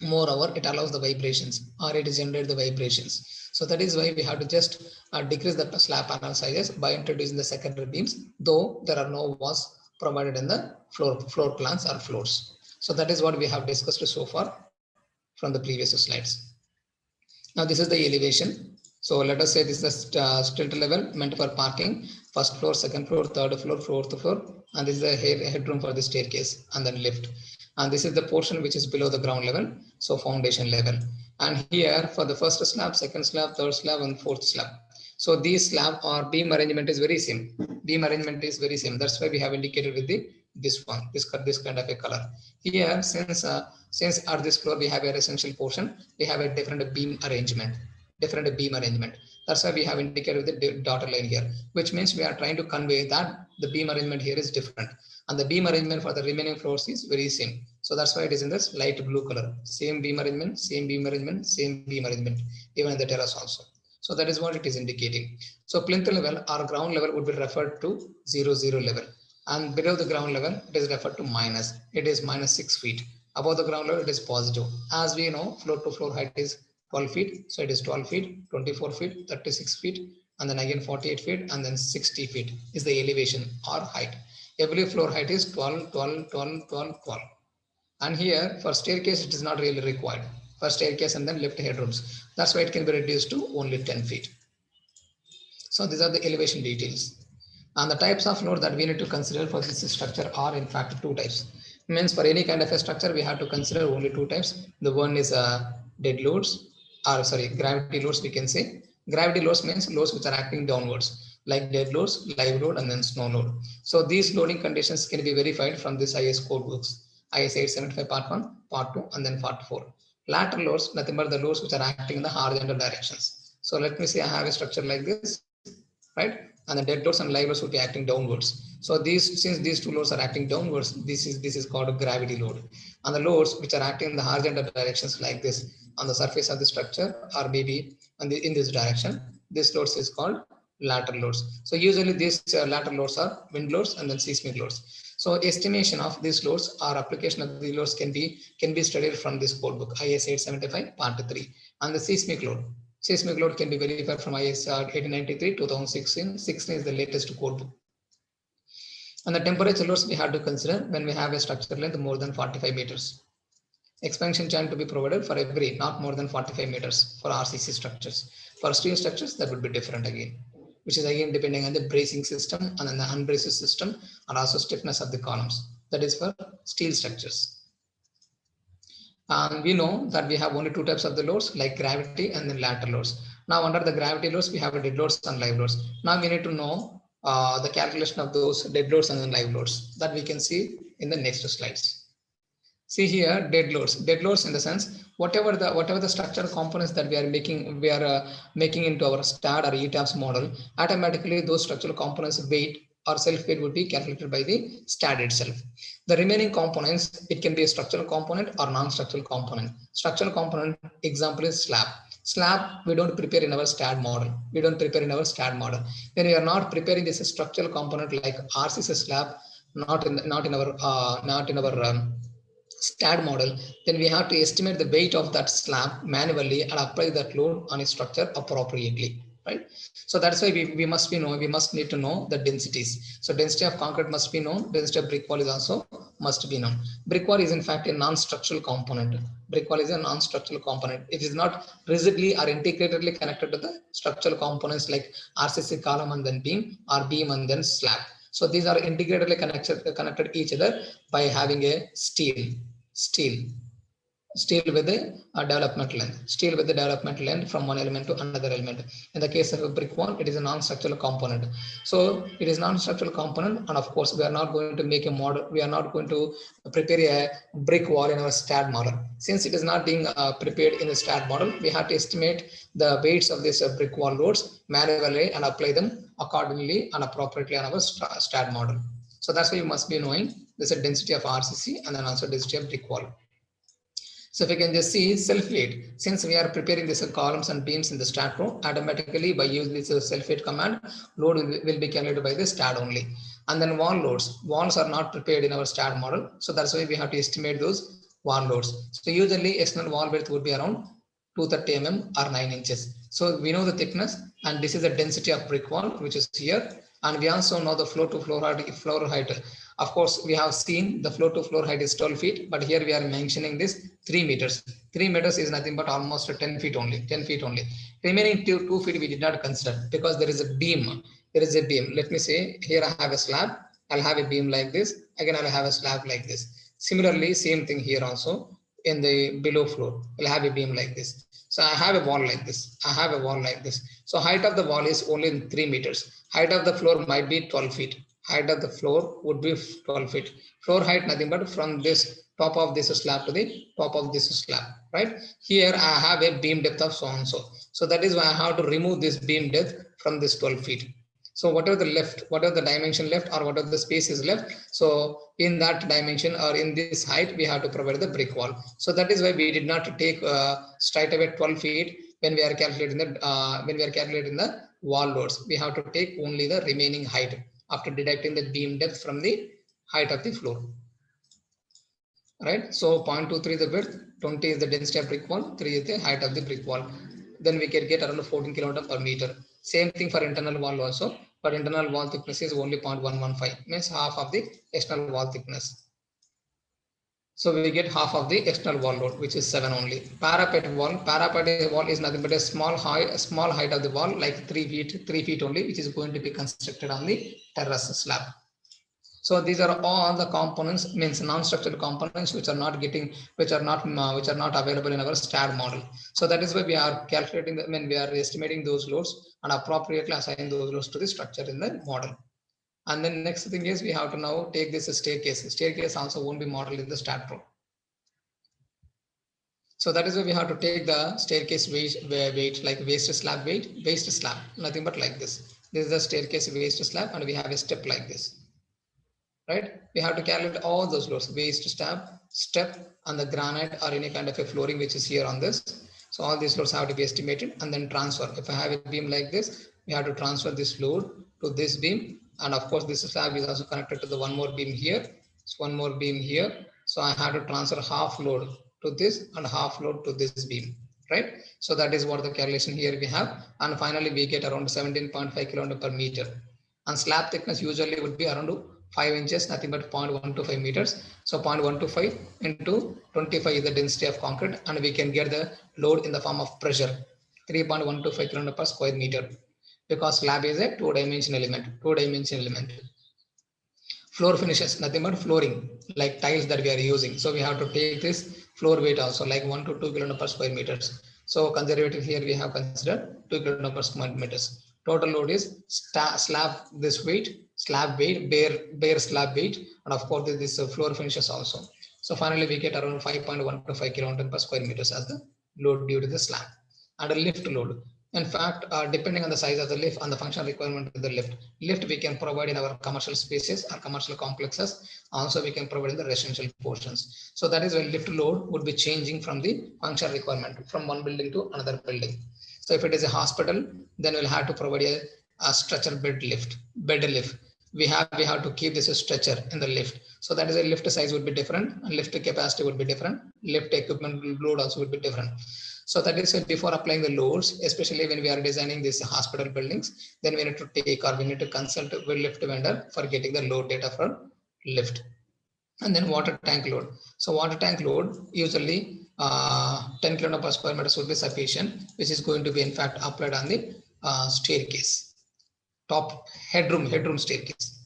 it allows the vibrations, or it generates the vibrations. So that is why we have to just decrease the slab panel sizes by introducing the secondary beams, though there are no walls provided in the floor plans or floors. So that is what we have discussed so far from the previous slides. Now this is the elevation. So let us say this is the stilt level meant for parking, first floor, second floor, third floor, fourth floor, and this is the headroom for the staircase and then lift. And this is the portion which is below the ground level, so foundation level. And here for the first slab, second slab, third slab, and fourth slab. So these slab or beam arrangement is very same. Beam arrangement is very same. That's why we have indicated with the this one, this kind of a color. Here, since at this floor we have a residential portion, we have a different beam arrangement. That's why we have indicated with the dotted line here, which means we are trying to convey that the beam arrangement here is different, and the beam arrangement for the remaining floors is very same. So that's why it is in this light blue color. Same beam arrangement, same beam arrangement, same beam arrangement, even in the terrace also. So that is what it is indicating. So plinth level or ground level would be referred to 0, 0 level, and below the ground level it is referred to minus. It is minus 6 feet. Above the ground level it is positive. As we know, floor to floor height is 12 feet. So it is 12 feet, 24 feet, 36 feet, and then again 48 feet, and then 60 feet is the elevation or height. Every floor height is 12, 12, 12, 12, 12. And here for staircase, it is not really required. For staircase and then lift headrooms. That's why it can be reduced to only 10 feet. So these are the elevation details. And the types of load that we need to consider for this structure are in fact two types. Means for any kind of a structure, we have to consider only two types. The one is dead loads, or sorry, gravity loads we can say. Gravity loads means loads which are acting downwards, like dead loads, live load, and then snow load. So these loading conditions can be verified from this IS code books. IS 875 part 1, part 2, and then part 4. Lateral loads, nothing but the loads which are acting in the horizontal directions. So let me say I have a structure like this, right? And the dead loads and live loads would be acting downwards. So since these two loads are acting downwards, this is called a gravity load. And the loads which are acting in the horizontal directions like this on the surface of the structure, or maybe in this direction, this loads is called lateral loads. So usually these lateral loads are wind loads and then seismic loads. So estimation of these loads or application of these loads can be studied from this code book, IS 875 part 3. And the seismic load can be verified from IS 1893 2016. 16 is the latest code book. And the temperature loads we have to consider when we have a structure length more than 45 meters. Expansion joint to be provided for every not more than 45 meters for RCC structures. For steel structures, that would be different again, which is again depending on the bracing system and then the unbraced system, and also stiffness of the columns. That is for steel structures. And we know that we have only two types of the loads, like gravity and then lateral loads. Now under the gravity loads, we have a dead loads and live loads. Now we need to know the calculation of those dead loads and then live loads, that we can see in the next slides. See here, dead loads in the sense, whatever the structural components that we are making into our STAAD or ETABS model, automatically those structural components weight or self weight would be calculated by the STAAD itself. The remaining components, it can be a structural component or non-structural component. Structural component example is slab. Slab we don't prepare in our STAAD model. When we are not preparing this structural component like RCC slab, not in our STAAD model, then we have to estimate the weight of that slab manually and apply that load on a structure appropriately, right? So that's why we must need to know the densities. So density of concrete must be known. Density of brick wall is also must be known. Brick wall is in fact a non-structural component. It is not rigidly or integratedly connected to the structural components like RCC column and then beam, or beam and then slab. So these are integratedly connected each other by having a steel with the development length from one element to another element. In the case of a brick wall, it is a non-structural component. So it is non-structural component, and of course we are not going to make a model. We are not going to prepare a brick wall in our STAAD model. Since it is not being prepared in the STAAD model, we have to estimate the weights of this brick wall loads manually and apply them accordingly and appropriately on our STAAD model. So that's why you must be knowing this is density of RCC and then also density of brick wall. So if you can just see self weight, since we are preparing these columns and beams in the STAAD Pro, automatically by using this self weight command, load will be calculated by the STAAD only. And then wall loads. Walls are not prepared in our STAAD model, so that's why we have to estimate those wall loads. So usually external wall width would be around 230 mm or 9 inches. So we know the thickness, and this is the density of brick wall, which is here. And we also know the floor to floor height. Of course, we have seen the floor to floor height is 12 feet, but here we are mentioning this 3 meters. 3 meters is nothing but almost 10 feet only. Remaining 2 feet we did not consider because there is a beam. Let me say here I have a slab. I'll have a beam like this. Again, I'll have a slab like this. Similarly, same thing here also. in the below floor. We'll have a beam like this. So I have a wall like this. I have a wall like this. So height of the wall is only 3 meters. Height of the floor might be 12 feet. Height of the floor would be 12 feet. Floor height nothing but from this top of this slab to the top of this slab, right? Here I have a beam depth of so and so. So that is why I have to remove this beam depth from this 12 feet. So whatever the dimension left or whatever the space is left, so in that dimension or in this height, we have to provide the brick wall. So that is why we did not take straight away 12 feet when we are calculating the wall loads. We have to take only the remaining height after deducting the beam depth from the height of the floor. Right. So 0.23 the width, 20 is the density of brick wall, 3 is the height of the brick wall. Then we can get around 14 kN per meter. Same thing for internal wall also. But internal wall thickness is only 0.115, means half of the external wall thickness. So we get half of the external wall load, which is 7 only. Parapet wall is nothing but a small height of the wall, like 3 feet only, which is going to be constructed on the terrace slab. So these are all the components, means non-structural components which are not available in our STAAD model. So that is why we are calculating we are estimating those loads and appropriately assigning those loads to the structure in the model. And then next thing is we have to now take this staircase. Staircase also won't be modeled in the STAAD Pro. So that is why we have to take the staircase weight like waste slab, nothing but like this. This is the staircase waste slab, and we have a step like this. Right, we have to calculate all those loads, waste step, and the granite or any kind of a flooring which is here on this. So all these loads have to be estimated and then transfer. If I have a beam like this, we have to transfer this load to this beam, and of course this slab is also connected to the one more beam here. So one more beam here. So I have to transfer half load to this and half load to this beam. Right. So that is what the calculation here we have, and finally we get around 17.5 kN per meter. And slab thickness usually would be around 5 inches, nothing but 0.125 meters. So 0.125 into 25 is the density of concrete, and we can get the load in the form of pressure, 3.125 kN per square meter, because slab is a two-dimensional element. Floor finishes, nothing but flooring, like tiles that we are using. So we have to take this floor weight also, like 1 to 2 kN per square meters. So conservative here we have considered 2 kN per square meters. Total load is slab weight, bare slab weight, and of course this floor finishes also. So finally we get around 5.125 kN per square meters as the load due to the slab. And a lift load. In fact, depending on the size of the lift and the functional requirement of the lift we can provide in our commercial spaces or commercial complexes. Also we can provide in the residential portions. So that is why lift load would be changing from the functional requirement from one building to another building. So if it is a hospital, then we'll have to provide a stretcher bed lift. We have to keep this stretcher in the lift. So that is a lift size would be different, and lift capacity would be different. Lift equipment load also would be different. So that is before applying the loads, especially when we are designing these hospital buildings, then we need to consult with lift vendor for getting the load data for lift. And then water tank load. So water tank load usually 10 kN per square meters would be sufficient, which is going to be in fact applied on the staircase, top headroom staircase.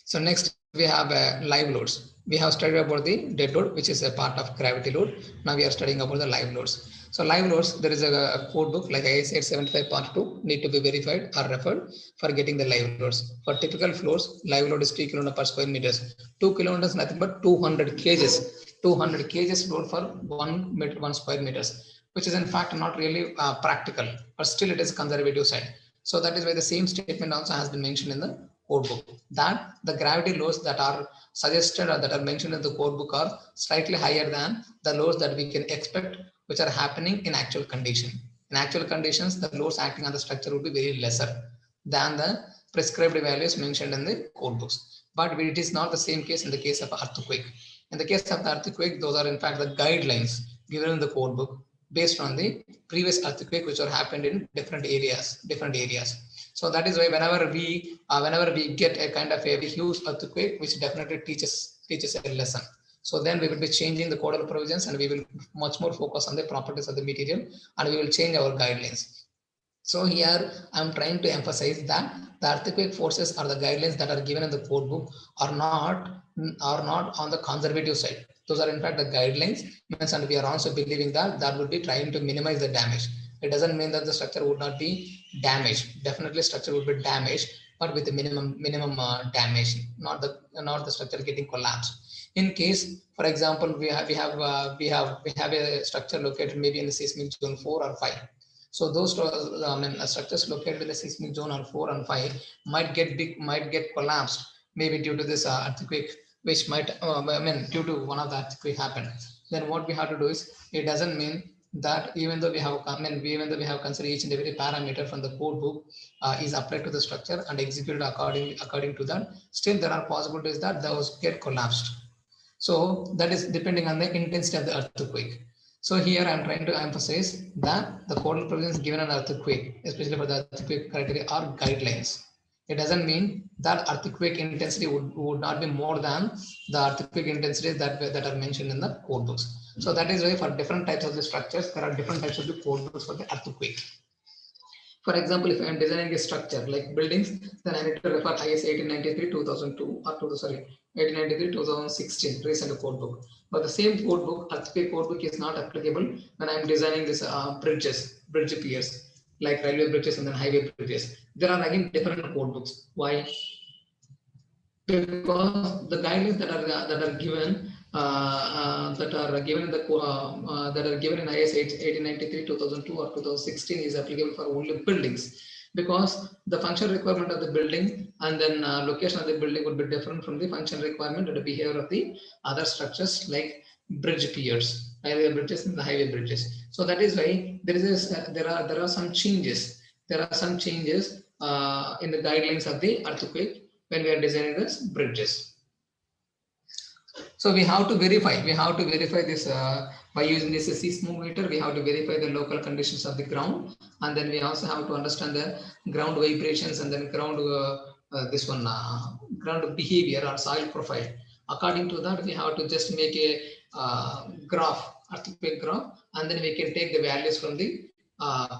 So next we have live loads. We have studied about the dead load, which is a part of gravity load. Now we are studying about the live loads. So live loads, there is a code book like IS 875 part 2 need to be verified or referred for getting the live loads. For typical floors, live load is 3 kN per square meters. 2 kN is nothing but 200 kgs. 200 kgs load for 1 square meters, which is in fact not really practical, but still it is conservative side. So that is why the same statement also has been mentioned in the code book, that the gravity loads that are suggested or that are mentioned in the code book are slightly higher than the loads that we can expect, which are happening in actual condition. In actual conditions, the loads acting on the structure will be very lesser than the prescribed values mentioned in the code books. But it is not the same case in the case of earthquake. In the case of the earthquake, those are in fact the guidelines given in the code book based on the previous earthquake which are happened in different areas. So that is why whenever we get a kind of a huge earthquake, which definitely teaches a lesson. So then we will be changing the codal provisions, and we will much more focus on the properties of the material, and we will change our guidelines. So here I'm trying to emphasize that the earthquake forces or the guidelines that are given in the code book are not on the conservative side. Those are in fact the guidelines, and we are also believing that that would be trying to minimize the damage. It doesn't mean that the structure would not be damaged. Definitely structure would be damaged, but with the minimum damage, not the structure getting collapsed. In case, for example, we have a structure located maybe in the seismic zone 4 or 5. So those structures located in the seismic zone on 4 and 5 might get collapsed, maybe due to this earthquake, which might due to one of the earthquake happened. Then what we have to do is, it doesn't mean that even though we have considered each and every parameter from the code book is applied to the structure and executed according to that, still there are possibilities that those get collapsed. So that is depending on the intensity of the earthquake. So here I'm trying to emphasize that the codal provisions given an earthquake, especially for the earthquake criteria, are guidelines. It doesn't mean that earthquake intensity would not be more than the earthquake intensity that are mentioned in the code books. So that is why for different types of the structures, there are different types of the code books for the earthquake. For example, if I am designing a structure like buildings, then I need to refer IS 1893-2002 or 1893-2016 recent code book. But the same code book, earthquake code book, is not applicable when I am designing this bridge piers, like railway bridges and then highway bridges. There are again different code books. Why? Because the guidelines that are given in IS 1893-2002 or 2016 is applicable for only buildings, because the function requirement of the building and then location of the building would be different from the function requirement and the behavior of the other structures like bridge piers, railway bridges and the highway bridges. So that is why there are some changes. There are some changes in the guidelines of the earthquake when we are designing this bridges. So we have to verify this by using this seismometer. We have to verify the local conditions of the ground, and then we also have to understand the ground vibrations and then ground behavior or soil profile. According to that, we have to just make a earthquake graph, and then we can take the values from the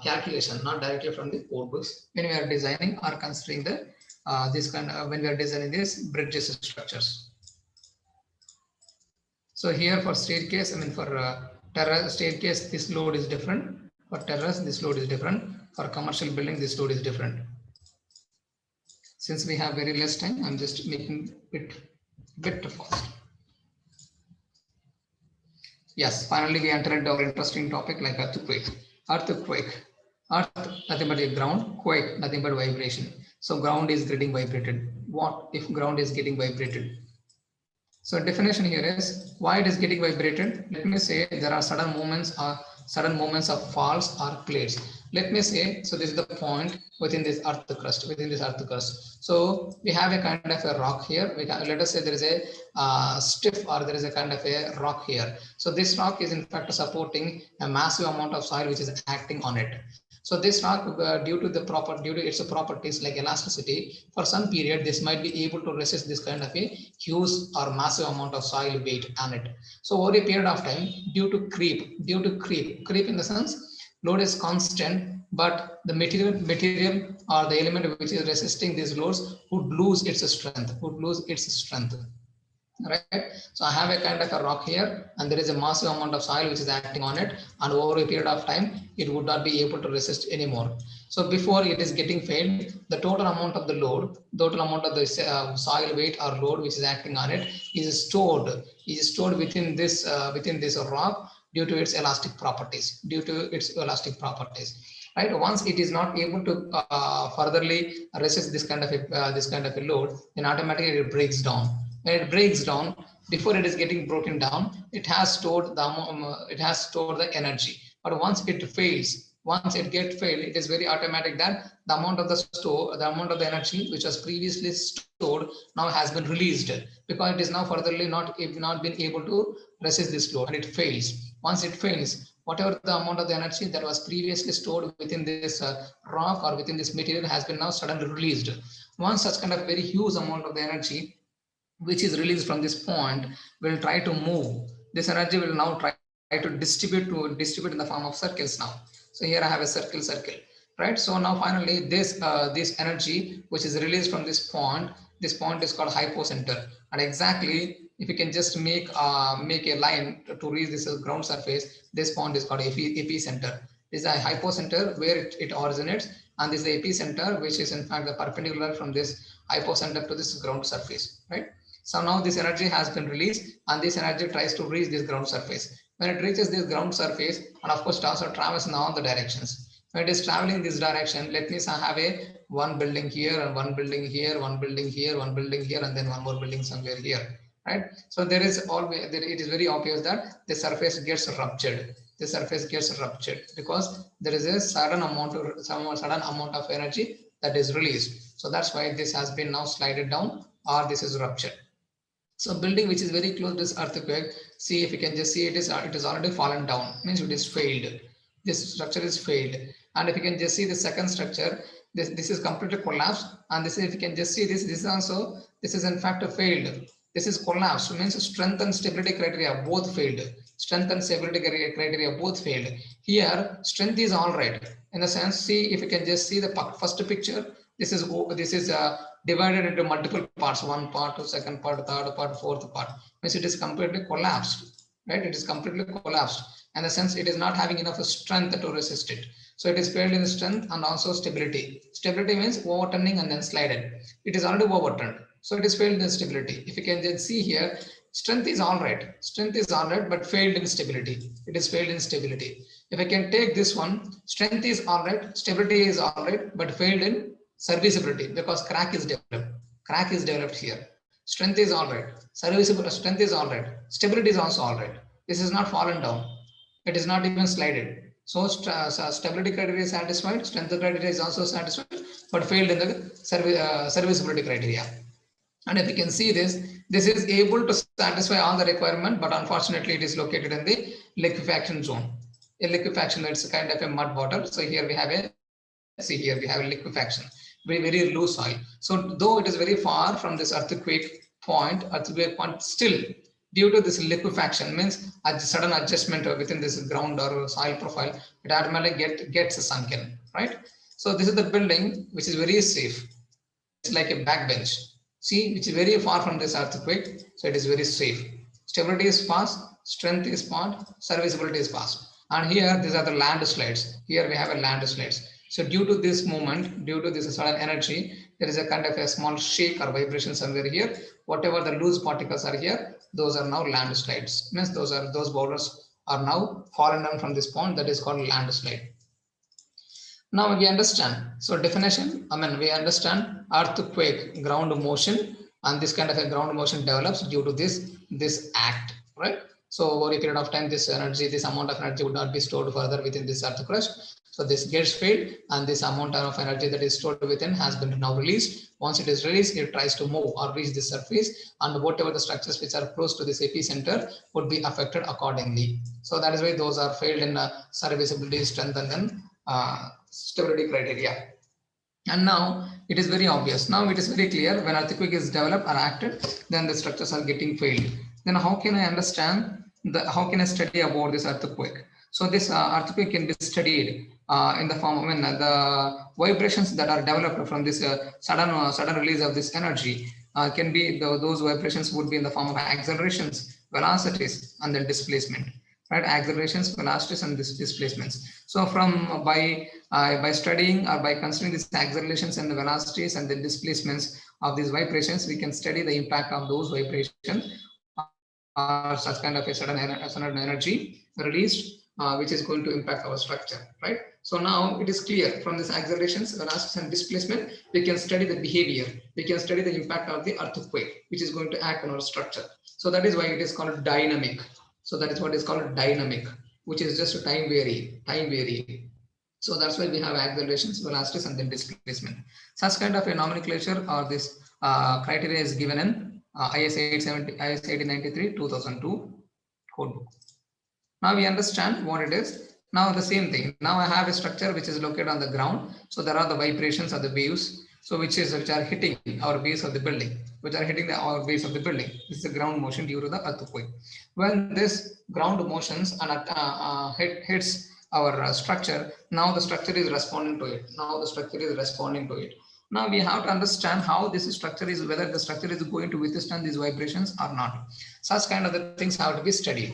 calculation, not directly from the code books, when we are designing or considering the when we are designing these bridges structures. So here for staircase, for terrace staircase, this load is different. For terrace, this load is different. For commercial building, this load is different. Since we have very less time, I'm just making it bit fast. Yes, finally we entered our interesting topic like earthquake. Earth, nothing but a ground. Quake, nothing but vibration. So ground is getting vibrated. What if ground is getting vibrated? So definition here is why it is getting vibrated. Let me say there are sudden movements of faults or plates. Let me say, so this is the point within this earth crust. So we have a kind of a rock here. Let us say there is a stiff or there is a kind of a rock here. So this rock is in fact supporting a massive amount of soil which is acting on it. So this rock, due to its properties like elasticity, for some period this might be able to resist this kind of a huge or massive amount of soil weight on it. So over a period of time, due to creep in the sense load is constant, but the material or the element which is resisting these loads would lose its strength. Right. So I have a kind of a rock here, and there is a massive amount of soil which is acting on it, and over a period of time it would not be able to resist anymore. So before it is getting failed, the total amount of the load, soil weight or load which is acting on it is stored within this rock due to its elastic properties. Right. Once it is not able to furtherly resist this kind of a load, then automatically it breaks down. When it breaks down, before it is getting broken down, it has stored the energy. But once it fails, it is very automatic that the amount of the energy which was previously stored now has been released, because it is now furtherly not been able to resist this load, and it fails. Once it fails, whatever the amount of the energy that was previously stored within this rock or within this material has been now suddenly released. Once such kind of very huge amount of the energy which is released from this point will try to move. This energy will now try to distribute in the form of circles now. So here I have a circle, right? So now finally this energy which is released from this point is called hypocenter, and exactly if you can just make a line to reach this ground surface, this point is called epicenter. This is a hypocenter where it originates, and this is the epicenter, which is in fact the perpendicular from this hypocenter to this ground surface, right? So now this energy has been released, and this energy tries to reach this ground surface. When it reaches this ground surface, and of course it also travels in all the directions. When it is traveling this direction, let me say I have a one building here and one building here, one building here, one building here, and then one more building somewhere here, right? So there is always, it is very obvious that the surface gets ruptured. The surface gets ruptured because there is a sudden amount of energy that is released. So that's why this has been now slided down, or this is ruptured. So building which is very close to this earthquake, see if you can just see it is already fallen down, means it is failed. This structure is failed. And if you can just see the second structure, this is completely collapsed. And this, if you can just see this is in fact a failed. This is collapsed, means strength and stability criteria both failed. Strength and stability criteria both failed. Here, strength is all right. In the sense, see if you can just see the first picture. This is divided into multiple parts. One part, second part, third part, fourth part. Means it is completely collapsed, right? It is completely collapsed. In the sense, it is not having enough strength to resist it. So it is failed in strength and also stability. Stability means overturning and then slided. It is already overturned. So it is failed in stability. If you can just see here, strength is all right. Strength is all right, but failed in stability. It is failed in stability. If I can take this one, strength is all right, stability is all right, but failed in serviceability because crack is developed. Crack is developed here. Strength is all right. Serviceable strength is all right. Stability is also all right. This is not fallen down. It is not even slided. So stability criteria is satisfied. Strength criteria is also satisfied, but failed in the serviceability criteria. And if you can see this is able to satisfy all the requirement, but unfortunately it is located in the liquefaction zone. In liquefaction, it's a kind of a mud water. So here we have a liquefaction, very loose soil. So though it is very far from this earthquake point, still due to this liquefaction, means a sudden adjustment within this ground or soil profile, it automatically gets sunken, right? So this is the building which is very safe. It's like a backbench. See, which is very far from this earthquake, so it is very safe. Stability is fast, strength is fast, serviceability is fast. And here, these are the landslides. Here we have a landslides. So due to this movement, due to this sudden energy, there is a kind of a small shake or vibration somewhere here. Whatever the loose particles are here, those are now landslides. Means those boulders are now fallen down from this point. That is called landslide. Now we understand. So definition, we understand earthquake, ground motion, and this kind of a ground motion develops due to this act, right? So over a period of time, this amount of energy would not be stored further within this earthquake. So this gets failed, and this amount of energy that is stored within has been now released. Once it is released, it tries to move or reach the surface, and whatever the structures which are close to this epicenter would be affected accordingly. So that is why those are failed in serviceability, strength, and then stability criteria. And now it is very obvious. Now it is very clear when earthquake is developed or acted, then the structures are getting failed. Then how can I understand how can I study about this earthquake? So this earthquake can be studied in the form of the vibrations that are developed from this sudden release of this energy can be those vibrations would be in the form of accelerations, velocities, and then displacement. Right, accelerations, velocities, and displacements. So from by studying or by considering these accelerations and the velocities and the displacements of these vibrations, we can study the impact of those vibrations or such kind of a sudden energy released, which is going to impact our structure. Right. So now it is clear from these accelerations, velocities, and displacement, we can study the behavior. We can study the impact of the earthquake, which is going to act on our structure. So that is why it is called dynamic. So that is what is called dynamic, which is just a time varying. So that's why we have accelerations, velocities, and then displacement. Such kind of a nomenclature or this criteria is given in IS 1893 2002 code book. Now we understand what it is. Now the same thing. Now I have a structure which is located on the ground. So there are the vibrations or the waves. So which are hitting our base of the building, our base of the building. This is the ground motion due to the earthquake. When this ground motions and hits our structure, now the structure is responding to it. Now we have to understand how this structure is, whether the structure is going to withstand these vibrations or not. Such kind of the things have to be studied.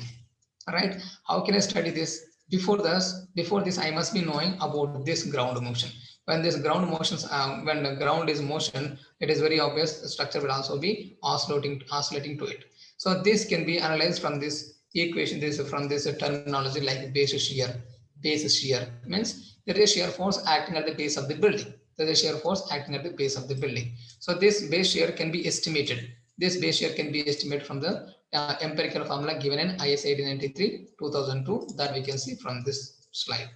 Right? How can I study this? Before this, I must be knowing about this ground motion. When this ground motions, when the ground is motion, it is very obvious the structure will also be oscillating to it. So this can be analyzed from this equation, from this terminology like base shear. Base shear means there is shear force acting at the base of the building. There is shear force acting at the base of the building. So this base shear can be estimated. This base shear can be estimated from the empirical formula given in IS 1893 2002 that we can see from this slide.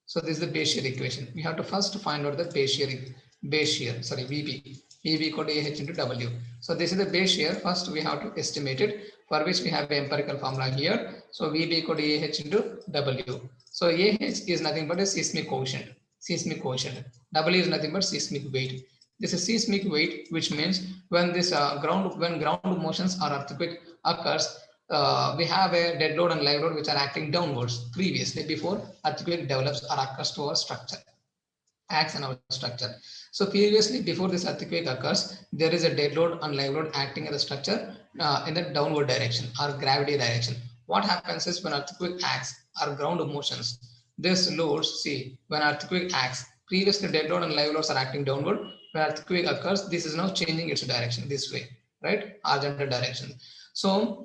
So this is the base shear equation. We have to first find out the base shear, VB equal to AH into W. So this is the base shear. First we have to estimate it, for which we have an empirical formula here. So VB equal to AH into W. So AH is nothing but a seismic quotient. W is nothing but seismic weight. This is seismic weight, which means when this ground motions or earthquake occurs, we have a dead load and live load which are acting downwards previously before earthquake develops or occurs to our structure, acts on our structure. So previously, before this earthquake occurs, there is a dead load and live load acting at the structure in the downward direction or gravity direction. What happens is when earthquake acts or ground motions, this loads, see, when earthquake acts, previously dead load and live loads are acting downward. When earthquake occurs, this is now changing its direction this way, right? Horizontal direction. So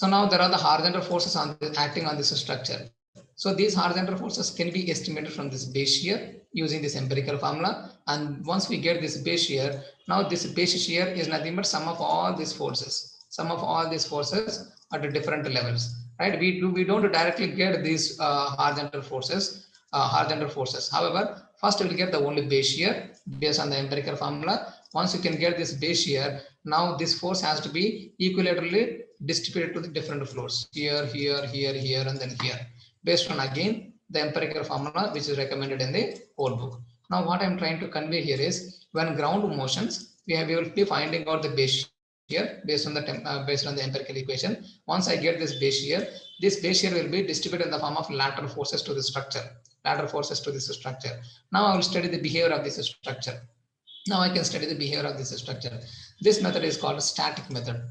now there are the horizontal forces acting on this structure. So these horizontal forces can be estimated from this base shear using this empirical formula. And once we get this base shear, now this base shear is nothing but sum of all these forces. At the different levels, right? We don't directly get these horizontal forces. However, first we will get the only base shear based on the empirical formula. Once you can get this base shear, now this force has to be equilaterally distributed to the different floors here, and then here, based on again the empirical formula which is recommended in the whole book. Now what I'm trying to convey here is when ground motions, we will be finding out the base shear based on the empirical equation. Once I get this base shear will be distributed in the form of lateral forces to the structure. Now I will study the behavior of this structure. Now I can study the behavior of this structure. This method is called static method.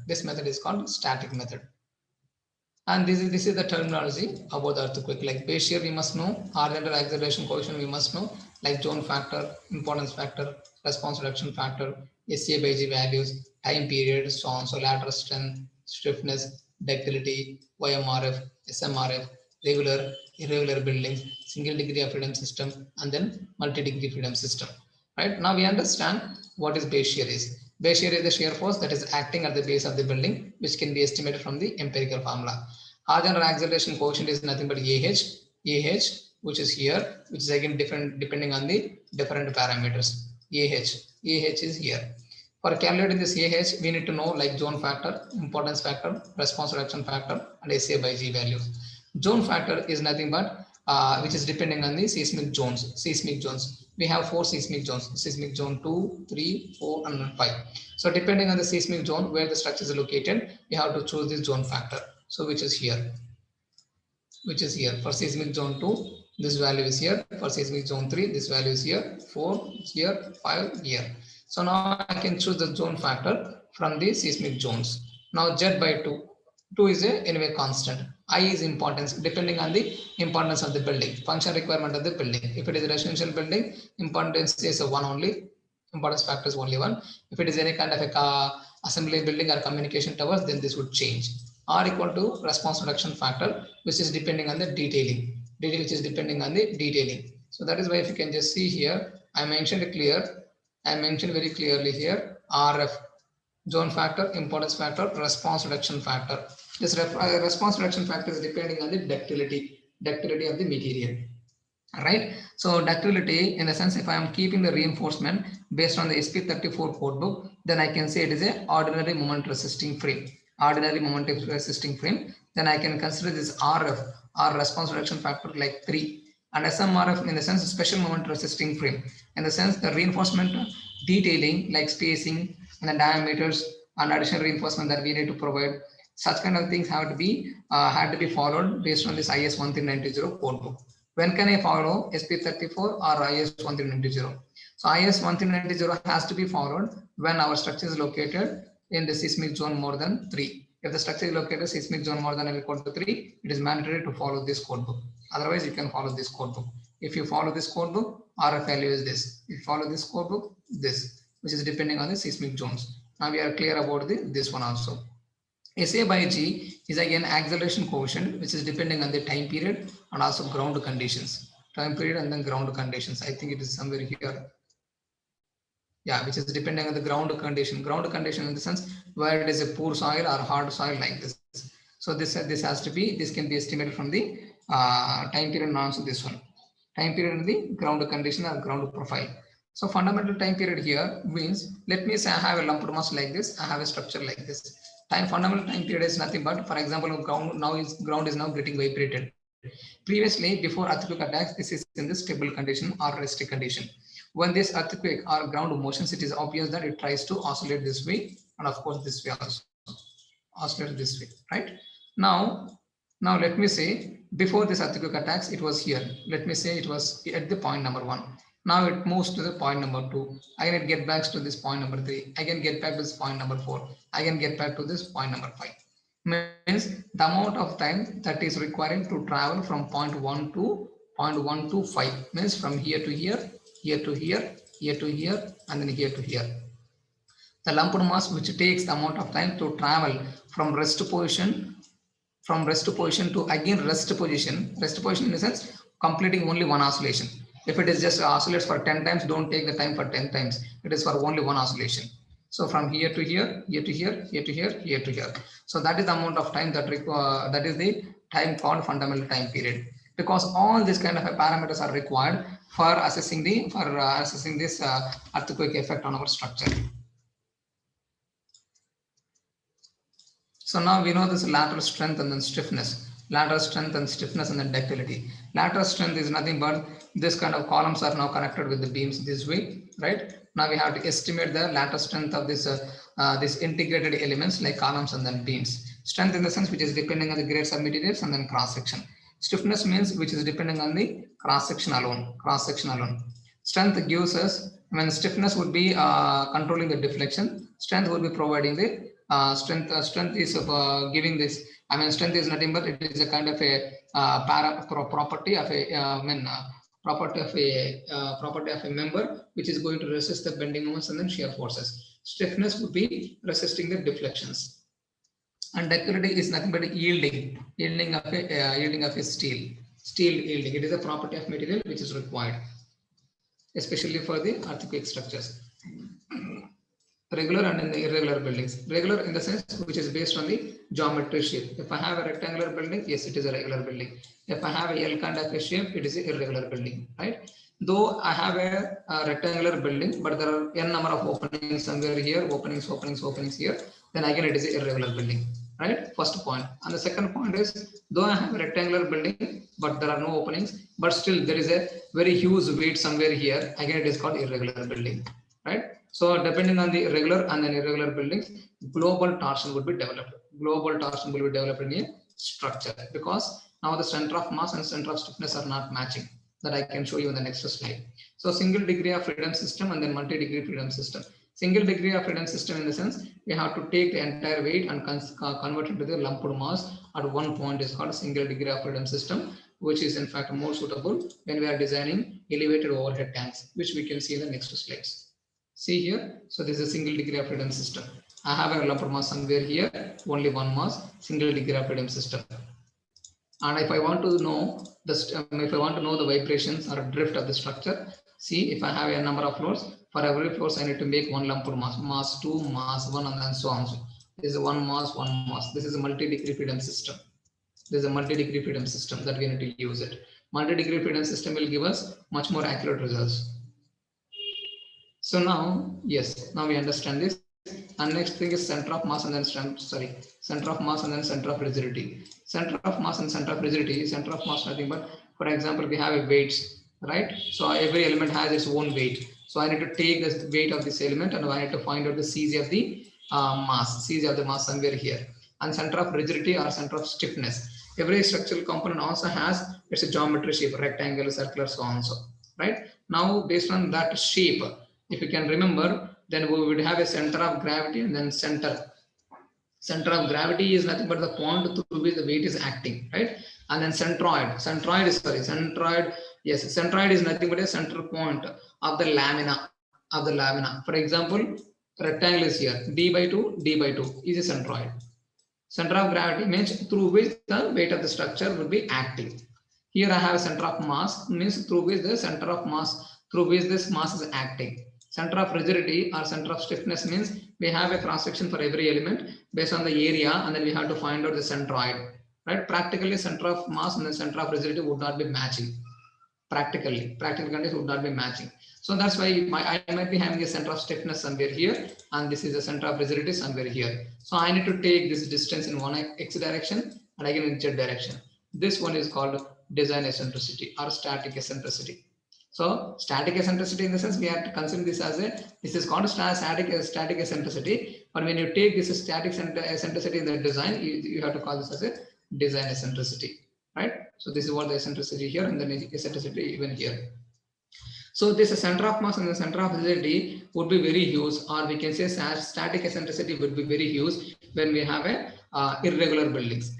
And this is the terminology about the earthquake. Like base shear we must know, horizontal acceleration coefficient we must know, like zone factor, importance factor, response reduction factor, SCA by G values, time period, so on. So lateral strength, stiffness, ductility, YMRF, SMRF, regular, irregular buildings, single degree of freedom system, and then multi-degree freedom system. Right? Now we understand what is base shear is. Base shear is the shear force that is acting at the base of the building, which can be estimated from the empirical formula. Horizontal acceleration coefficient is nothing but AH, which is here, which is again different depending on the different parameters. AH is here. For calculating this AH, we need to know like zone factor, importance factor, response reduction factor, and SCA by G values. Zone factor is nothing but which is depending on the seismic zones. We have 4 seismic zones: seismic zone 2, 3, 4, and 5. So depending on the seismic zone where the structure is located, we have to choose this zone factor. So which is here. For seismic zone 2, this value is here. For seismic zone 3, this value is here. 4 here, 5 here. So now I can choose the zone factor from the seismic zones. Now Z by 2 is a anyway constant. I is importance depending on the importance of the building, function requirement of the building. If it is a residential building, importance is 1 only, importance factor is only 1. If it is any kind of a assembly building or communication towers, then this would change. R equal to response reduction factor, which is depending on the detailing. So that is why if you can just see here, I mentioned very clearly here, RF, zone factor, importance factor, response reduction factor. This response reduction factor is depending on the ductility of the material. Right? So ductility, in the sense, if I am keeping the reinforcement based on the SP34 code book, then I can say it is a ordinary moment resisting frame. Then I can consider this RF or response reduction factor like 3, and SMRF in the sense special moment resisting frame, in the sense the reinforcement detailing like spacing and the diameters and additional reinforcement that we need to provide. Such kind of things have to be had to be followed based on this IS 13920 code book. When can I follow SP34 or IS 13920? So IS 1390 has to be followed when our structure is located in the seismic zone more than 3. If the structure is located seismic zone more than or equal to 3, it is mandatory to follow this code book. Otherwise, you can follow this code book. If you follow this code book, RF value is this. If you follow this code book, this, which is depending on the seismic zones. Now we are clear about this one also. SA by G is again acceleration coefficient, which is depending on the time period and also ground conditions. Time period and then ground conditions. I think it is somewhere here. Yeah, which is depending on the ground condition. Ground condition in the sense where it is a poor soil or hard soil like this. So this has to be, this can be estimated from the time period and also this one. Time period in the ground condition or ground profile. So fundamental time period here means, let me say I have a lumped mass like this, I have a structure like this. Fundamental time period is nothing but, for example, ground is now getting vibrated. Previously, before earthquake attacks, this is in the stable condition or rest condition. When this earthquake or ground motions, it is obvious that it tries to oscillate this way, and of course this way also, oscillate this way, right? Now let me say, before this earthquake attacks, it was here. Let me say it was at the point number 1. Now it moves to the point number 2. I can get back to this point number 3. I can get back to this point number 4. I can get back to this point number 5. Means the amount of time that is required to travel from point 1 to point 1 to 5. Means from here to here, here to here, here to here, and then here to here. The lumped mass, which takes the amount of time to travel from rest position to again rest position in the sense completing only one oscillation. If it is just oscillates for 10 times, don't take the time for 10 times. It is for only one oscillation. So from here to here, here to here, here to here, here to here. So that is the amount of time that that is the time called fundamental time period. Because all these kind of parameters are required for assessing this earthquake effect on our structure. So now we know this lateral strength and then stiffness. Lateral strength and stiffness and then ductility. Lateral strength is nothing but this kind of columns are now connected with the beams this way, right? Now we have to estimate the lateral strength of this integrated elements like columns and then beams. Strength in the sense which is depending on the grades of materials and then cross section. Stiffness means which is depending on the cross section alone. Strength gives us, when stiffness would be controlling the deflection, strength would be providing the strength is giving this. I mean, strength is nothing but it is a kind of a property of a member which is going to resist the bending moments and then shear forces. Stiffness would be resisting the deflections, and ductility is nothing but yielding of a steel yielding. It is a property of material which is required, especially for the earthquake structures. Regular and irregular buildings. Regular in the sense which is based on the geometry shape. If I have a rectangular building, yes, it is a regular building. If I have a L kind of a shape, it is an irregular building, right? Though I have a rectangular building, but there are n number of openings somewhere here, openings here, then again it is an irregular building, right? First point. And the second point is, though I have a rectangular building, but there are no openings, but still there is a very huge weight somewhere here, again it is called irregular building, right? So depending on the regular and then irregular buildings, global torsion would be developed. Global torsion will be developed in a structure because now the center of mass and center of stiffness are not matching. That I can show you in the next slide. So single degree of freedom system and then multi-degree freedom system. Single degree of freedom system in the sense we have to take the entire weight and convert it to the lumped mass at one point is called single degree of freedom system, which is in fact more suitable when we are designing elevated overhead tanks, which we can see in the next slides. See here, so this is a single degree of freedom system. I have a lumped mass somewhere here, only one mass, single degree of freedom system. And if I want to know the vibrations or drift of the structure, see if I have a number of floors, for every floor I need to make one lumped mass, mass 2, mass 1, and then so on. So this is one mass. This is a multi-degree freedom system. This is a multi-degree freedom system that we need to use it. Multi-degree freedom system will give us much more accurate results. So now, yes, now we understand this. And next thing is center of mass and then center of mass and then center of rigidity. Center of mass and center of rigidity. Center of mass nothing but, for example, we have a weights, right? So every element has its own weight. So I need to take the weight of this element and I need to find out the CZ of the mass somewhere here. And center of rigidity or center of stiffness. Every structural component also has its geometry shape, rectangle, circular, so on, so right? Now, based on that shape, if you can remember, then we would have a center of gravity and then center. Center of gravity is nothing but the point through which the weight is acting, right? And then centroid. Centroid is nothing but a center point of the lamina. For example, rectangle is here. D by 2 is a centroid. Center of gravity means through which the weight of the structure will be acting. Here I have a center of mass, means through which this mass is acting. Center of rigidity or center of stiffness means we have a cross section for every element based on the area, and then we have to find out the centroid. Right? Practically, center of mass and the center of rigidity would not be matching. Practical conditions would not be matching. So that's why I might be having a center of stiffness somewhere here, and this is a center of rigidity somewhere here. So I need to take this distance in one x direction and again in z direction. This one is called design eccentricity or static eccentricity. So static eccentricity, in the sense we have to consider this as this is called static eccentricity. But when you take this static eccentricity in the design, you have to call this as a design eccentricity, right? So this is what the eccentricity here, and then eccentricity even here. So this center of mass and the center of rigidity would be very huge, or we can say static eccentricity would be very huge when we have irregular buildings,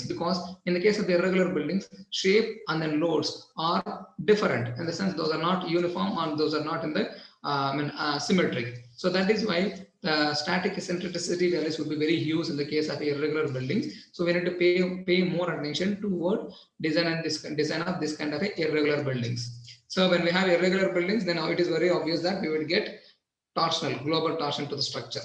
because in the case of the irregular buildings, shape and then loads are different, in the sense those are not uniform or those are not in the symmetric. So that is why the static eccentricity values would be very huge in the case of irregular buildings. So we need to pay more attention toward design of this kind of irregular buildings. So when we have irregular buildings, then now it is very obvious that we will get torsional, global torsion to the structure.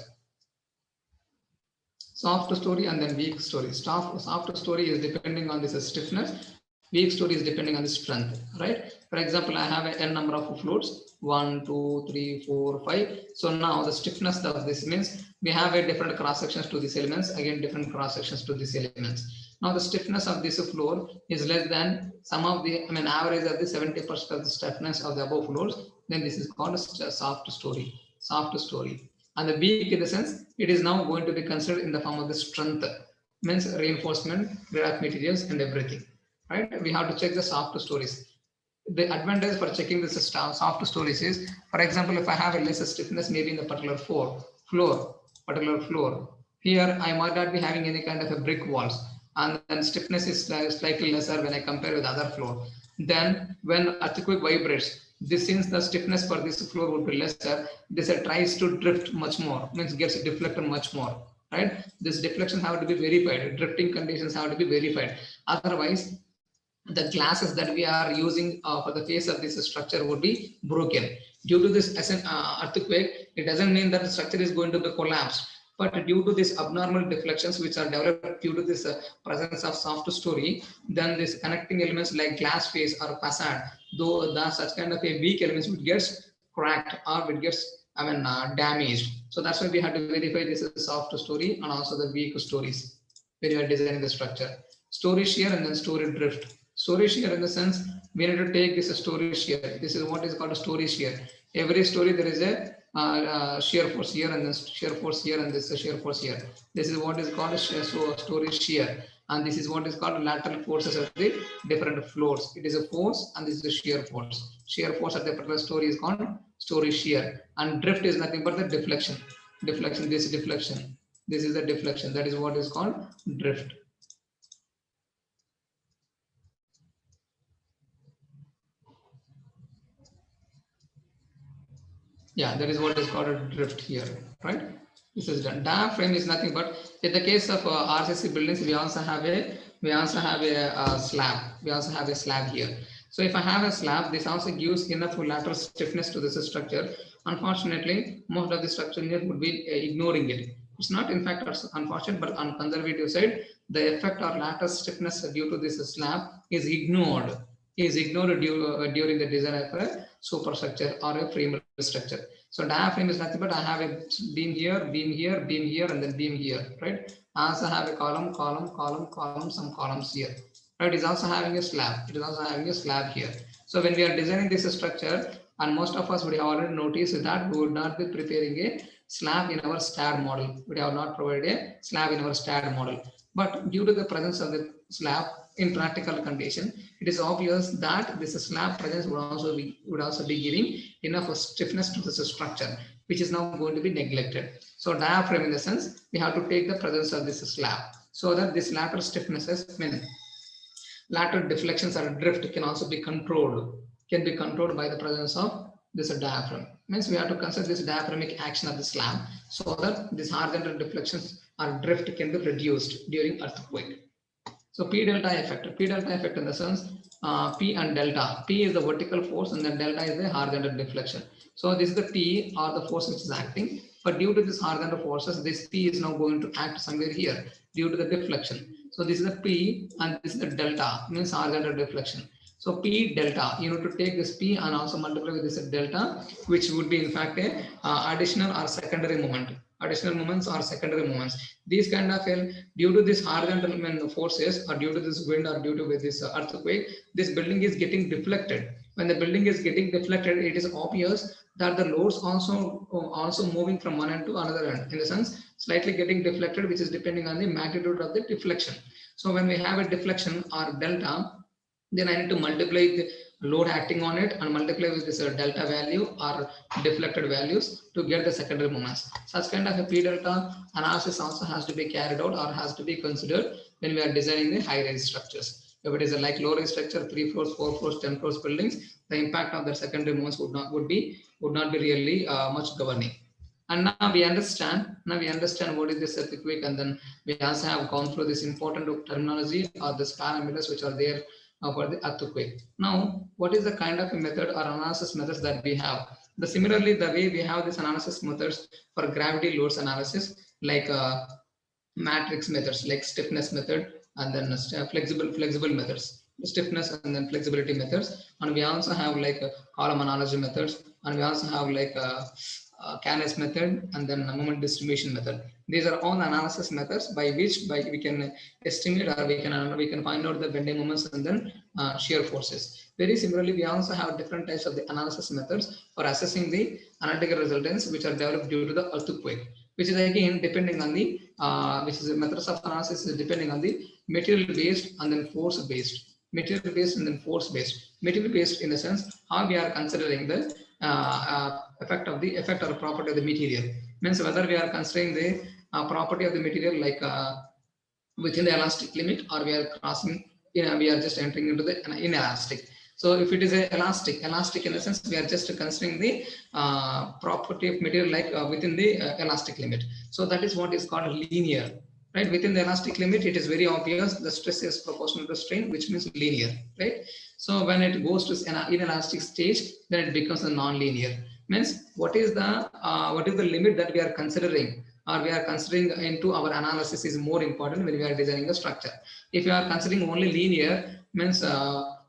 Soft story and then weak story. Soft story is depending on this stiffness. Weak story is depending on the strength, right? For example, I have n number of floors, 1, 2, 3, 4, 5. So now the stiffness of this means we have a different cross sections to these elements, again different cross sections to these elements. Now the stiffness of this floor is less than some of the, average of the 70% of the stiffness of the above floors. Then this is called a soft story. And the weak, in the sense, it is now going to be considered in the form of the strength, means reinforcement, grade of materials and everything, right? We have to check the soft stories. The advantage for checking this soft stories is, for example, if I have a lesser stiffness, maybe in the particular floor, here I might not be having any kind of a brick walls, and then stiffness is slightly lesser when I compare with other floor. Then when earthquake vibrates, this, since the stiffness for this floor would be lesser, this tries to drift much more, means gets deflected much more, right? This deflection have to be verified, drifting conditions have to be verified. Otherwise, the glasses that we are using for the face of this structure would be broken. Due to this earthquake, it doesn't mean that the structure is going to be collapsed, but due to these abnormal deflections which are developed due to this presence of soft story, then this connecting elements like glass face or facade, though such kind of a weak elements would get cracked or would get damaged. So that's why we have to verify this is a soft story and also the weak stories when you are designing the structure. Story shear and then story drift. Story shear, in the sense we need to take this story shear. This is what is called a story shear. Every story there is a shear force here and then shear force here and this shear force here. This is what is called a story shear, and this is what is called lateral forces of the different floors. It is a force and this is the shear force. Shear force at the particular story is called story shear, and drift is nothing but the deflection. This is deflection. This is the deflection. That is what is called drift. Yeah, that is what is called a drift here, right? This is done. Diaphragm is nothing but, in the case of RCC buildings, we also have a slab. We also have a slab here. So if I have a slab, this also gives enough lateral stiffness to this structure. Unfortunately, most of the structure here would be ignoring it. It's not, in fact, unfortunate, but on conservative side, the effect or lateral stiffness due to this slab is ignored. During the design of a superstructure or a frame structure. So diaphragm is nothing but I have a beam here, and then beam here, right? I also have a column, some columns here. Right? It is also having a slab. Here. So when we are designing this structure, and most of us would have already noticed that we would not be preparing a slab in our STAAD model. We have not provided a slab in our STAAD model. But due to the presence of the slab, in practical condition, it is obvious that this slab presence would also be giving enough stiffness to this structure, which is now going to be neglected. So diaphragm, in the sense, we have to take the presence of this slab, so that this lateral stiffnesses, lateral deflections or drift can also be controlled, by the presence of this diaphragm. Means we have to consider this diaphragmic action of the slab, so that this horizontal deflections or drift can be reduced during earthquake. So P delta effect in the sense, P and delta. P is the vertical force and then delta is the horizontal deflection. So this is the P, or the force which is acting, but due to this horizontal forces, this P is now going to act somewhere here due to the deflection. So this is the P and this is the delta, means horizontal deflection. So P delta, you need to take this P and also multiply with this delta, which would be in fact a additional or secondary moment. Additional moments or secondary moments. These kind of due to this horizontal forces, or due to this wind, or due to this earthquake, this building is getting deflected. When the building is getting deflected, it is obvious that the loads also moving from one end to another end, in the sense slightly getting deflected, which is depending on the magnitude of the deflection. So when we have a deflection or delta, then I need to multiply the load acting on it and multiply with this delta value or deflected values to get the secondary moments. Such kind of a P delta analysis also has to be carried out or has to be considered when we are designing the high-rise structures. If it is a like low-rise structure, 3 floors, 4 floors, 10 floors buildings, the impact of the secondary moments would not be really much governing. And now we understand what is this earthquake, and then we also have gone through this important terminology or this parameters which are there for the earthquake. Now, what is the kind of a method or analysis methods that we have? Similarly, the way we have this analysis methods for gravity loads analysis, like matrix methods, like stiffness method, and then flexible methods, stiffness and then flexibility methods. And we also have like column analogy methods, and we also have like Canis method, and then moment distribution method. These are all analysis methods by which we can estimate, or we can find out the bending moments and then shear forces. Very similarly, we also have different types of the analysis methods for assessing the analytical resultants which are developed due to the earthquake, which is again depending on the methods of analysis is depending on the material based and then force based. Material based and then force based. Material based in the sense how we are considering the effect or property of the material. Means whether we are considering the property of the material like within the elastic limit, or we are crossing, we are just entering into the inelastic. So if it is a elastic in the sense, we are just considering the property of material like within the elastic limit. So that is what is called linear, right? Within the elastic limit, it is very obvious the stress is proportional to strain, which means linear, right? So when it goes to an inelastic stage, then it becomes a non-linear. Means what is the limit that we are considering, or we are considering into our analysis is more important when we are designing the structure. If you are considering only linear, means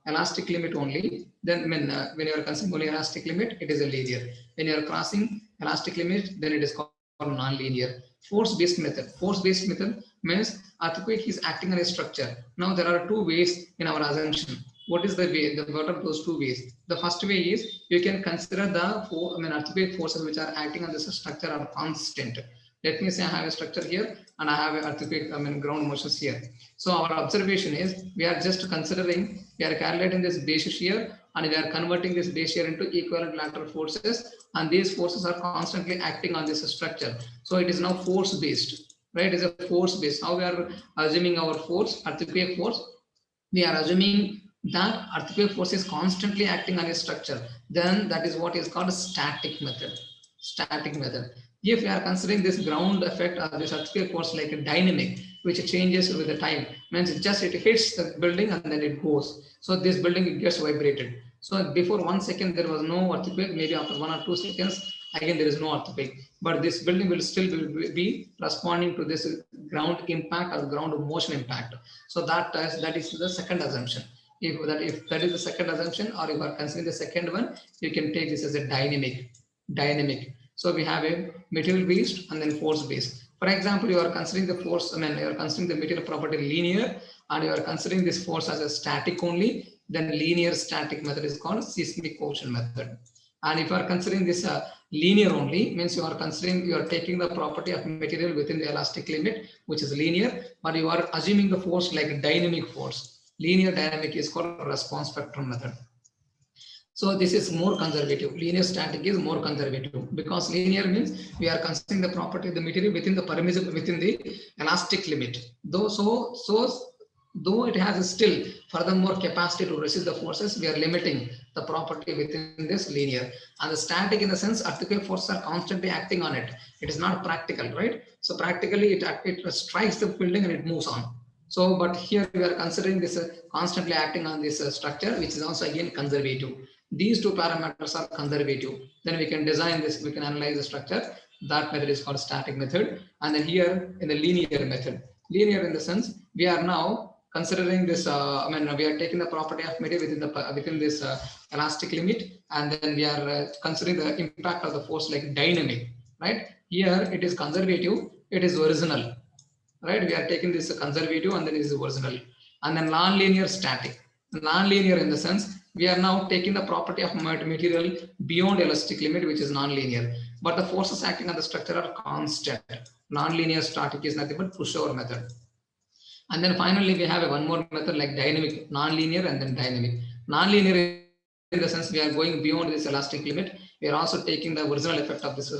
elastic limit only, then when you are considering only elastic limit, it is a linear. When you are crossing elastic limit, then it is called non-linear. Force-based method means earthquake is acting on a structure. Now there are two ways in our assumption. What is the way? What are those two ways? The first way is you can consider the earthquake forces which are acting on this structure are constant. Let me say I have a structure here and I have an earthquake, ground motions here. So our observation is we are just considering, we are calculating this base shear and we are converting this base shear into equivalent lateral forces, and these forces are constantly acting on this structure. So it is now force based, right? It is a force based. How we are assuming our force, earthquake force? We are assuming that earthquake force is constantly acting on a structure. Then that is what is called a static method. If we are considering this ground effect or this earthquake force like a dynamic, which changes with the time, means it hits the building and then it goes. So this building gets vibrated. So before 1 second there was no earthquake, maybe after 1 or 2 seconds again there is no earthquake, but this building will still be responding to this ground impact or ground motion impact. So that is the second assumption. If that is the second assumption, or if you are considering the second one, you can take this as a dynamic. So we have a material based and then force based. For example, you are considering the force, you are considering the material property linear, and you are considering this force as a static only, then linear static method is called seismic coefficient method. And if you are considering this linear only, means you are taking the property of material within the elastic limit, which is linear, but you are assuming the force like a dynamic force. Linear dynamic is called response spectrum method. So this is more conservative. Linear static is more conservative because linear means we are considering the property of the material within the permissible, within the elastic limit. Though it has still furthermore capacity to resist the forces, we are limiting the property within this linear. And the static in the sense earthquake forces are constantly acting on it. It is not practical, right? So practically it strikes the building and it moves on. So, but here we are considering this constantly acting on this structure, which is also again conservative. These two parameters are conservative. Then we can design this, we can analyze the structure. That method is called static method. And then here in the linear method, linear in the sense we are now considering this, we are taking the property of material within this elastic limit, and then we are considering the impact of the force like dynamic, right? Here it is conservative, it is original, right? We are taking this conservative and then it is original. And then non-linear static. Non-linear in the sense we are now taking the property of material beyond elastic limit, which is non-linear, but the forces acting on the structure are constant. Non-linear static is nothing but pushover method. And then finally, we have one more method like dynamic, non-linear, and then dynamic. Non-linear in the sense we are going beyond this elastic limit. We are also taking the original effect of this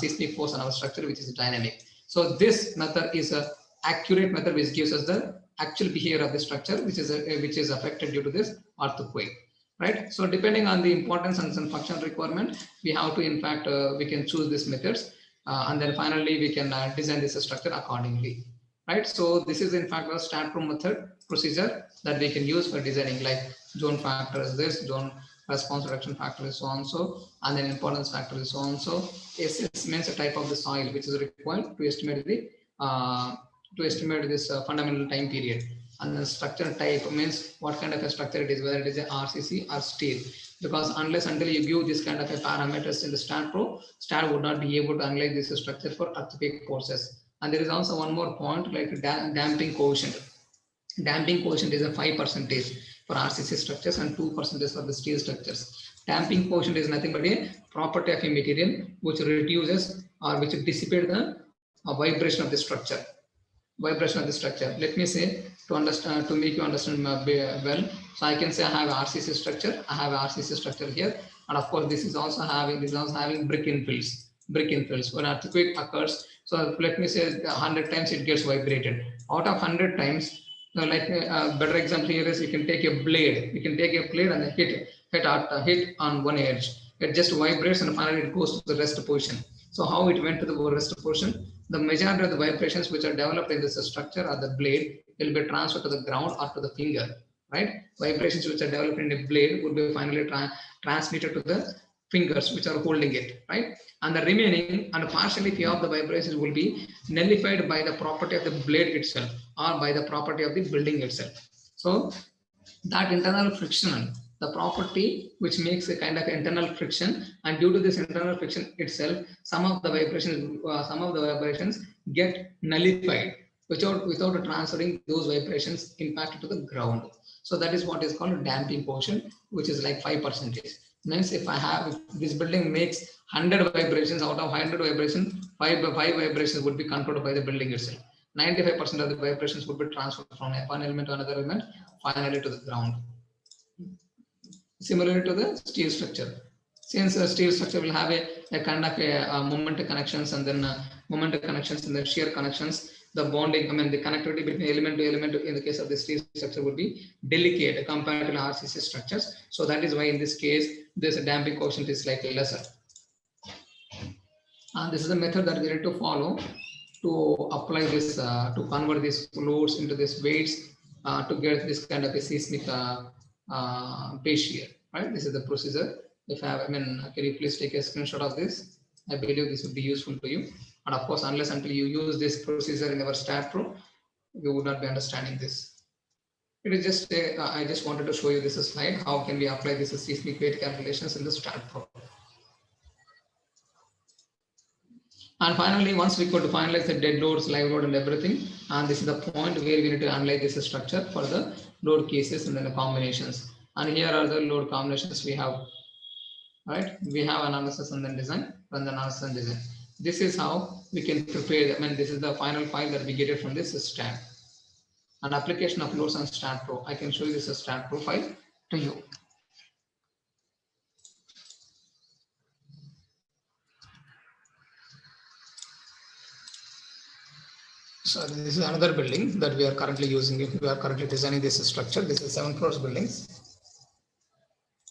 seismic force on our structure, which is dynamic. So this method is an accurate method which gives us the actual behavior of the structure, which is affected due to this earthquake, right? So depending on the importance and some function requirement, we have to, in fact, we can choose these methods, and then finally we can design this structure accordingly. Right, so this is in fact a StatPro method procedure that we can use for designing, like zone factor is this, zone response reduction factor is so and so, and then importance factor is so and so. SS means a type of the soil which is required to estimate this fundamental time period. And the structure type means what kind of a structure it is, whether it is a RCC or steel. Because unless until you give this kind of a parameters in the StatPro, Stat would not be able to analyze this structure for earthquake forces. And there is also one more point like damping coefficient. Damping coefficient is a 5% for RCC structures and 2% for the steel structures. Damping coefficient is nothing but a property of a material which reduces or which dissipates the vibration of the structure. Vibration of the structure. Let me say to make you understand well. So I can say I have RCC structure. I have RCC structure here, and of course this is also having brick infills. Brick infills. When earthquake occurs, so let me say 100 times it gets vibrated. Out of 100 times, like a better example here is you can take a blade. You can take a blade and hit on one edge. It just vibrates and finally it goes to the rest position. So how it went to the rest position? The majority of the vibrations which are developed in this structure or the blade will be transferred to the ground or to the finger, right? Vibrations which are developed in the blade will be finally transmitted to the fingers which are holding it, right? And the remaining and partially few of the vibrations will be nullified by the property of the blade itself or by the property of the building itself. So that internal friction, the property which makes a kind of internal friction, and due to this internal friction itself, some of the vibrations get nullified without transferring those vibrations impact to the ground. So that is what is called a damping coefficient, which is like 5%. Means if this building makes 100 vibrations, out of 100 vibrations, 5 vibrations would be controlled by the building itself. 95% of the vibrations would be transferred from one element to another element, finally to the ground. Similar to the steel structure. Since a steel structure will have a kind of a moment connections and then moment connections and then shear connections, the bonding, the connectivity between element to element in the case of the steel structure would be delicate compared to the RCC structures. So that is why in this case, this damping coefficient is like lesser. And this is the method that we need to follow to apply this, to convert these loads into these weights to get this kind of a seismic base shear, right? This is the procedure. If I have, can you please take a screenshot of this? I believe this would be useful to you. And of course, unless until you use this procedure in our StatPro, you would not be understanding this. It is just I just wanted to show you this slide. How can we apply this seismic weight calculations in the StatPro? And finally, once we could finalize the dead loads, live load, and everything, and this is the point where we need to analyze this structure for the load cases and then the combinations. And here are the load combinations we have. Right? We have analysis and then design, and then analysis and design. This is how we can prepare. This is the final file that we get it from this stat. An application of loads on StatPro. I can show you this as StatPro file to you. So this is another building that we are currently using. We are currently designing this structure. This is 7 floors buildings.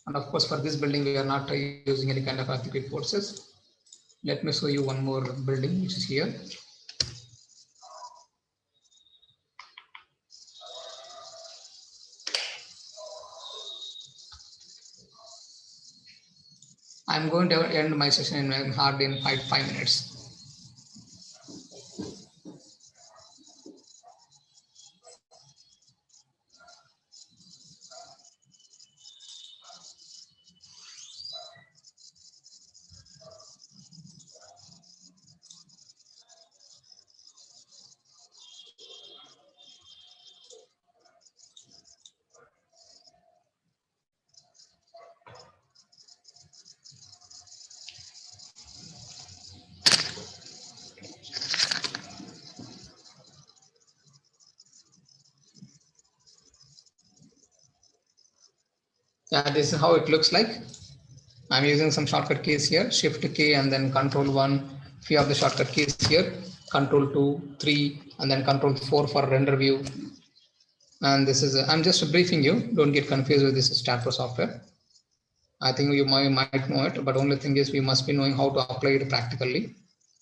And of course, for this building, we are not using any kind of earthquake forces. Let me show you one more building, which is here. I'm going to end my session in hardly in 5 minutes. Yeah, this is how it looks like. I'm using some shortcut keys here, Shift K and then Control 1, few of the shortcut keys here, Control 2, 3, and then Control 4 for render view. And this is, I'm just briefing you, don't get confused with this StatPro software. I think you might know it, but only thing is we must be knowing how to apply it practically.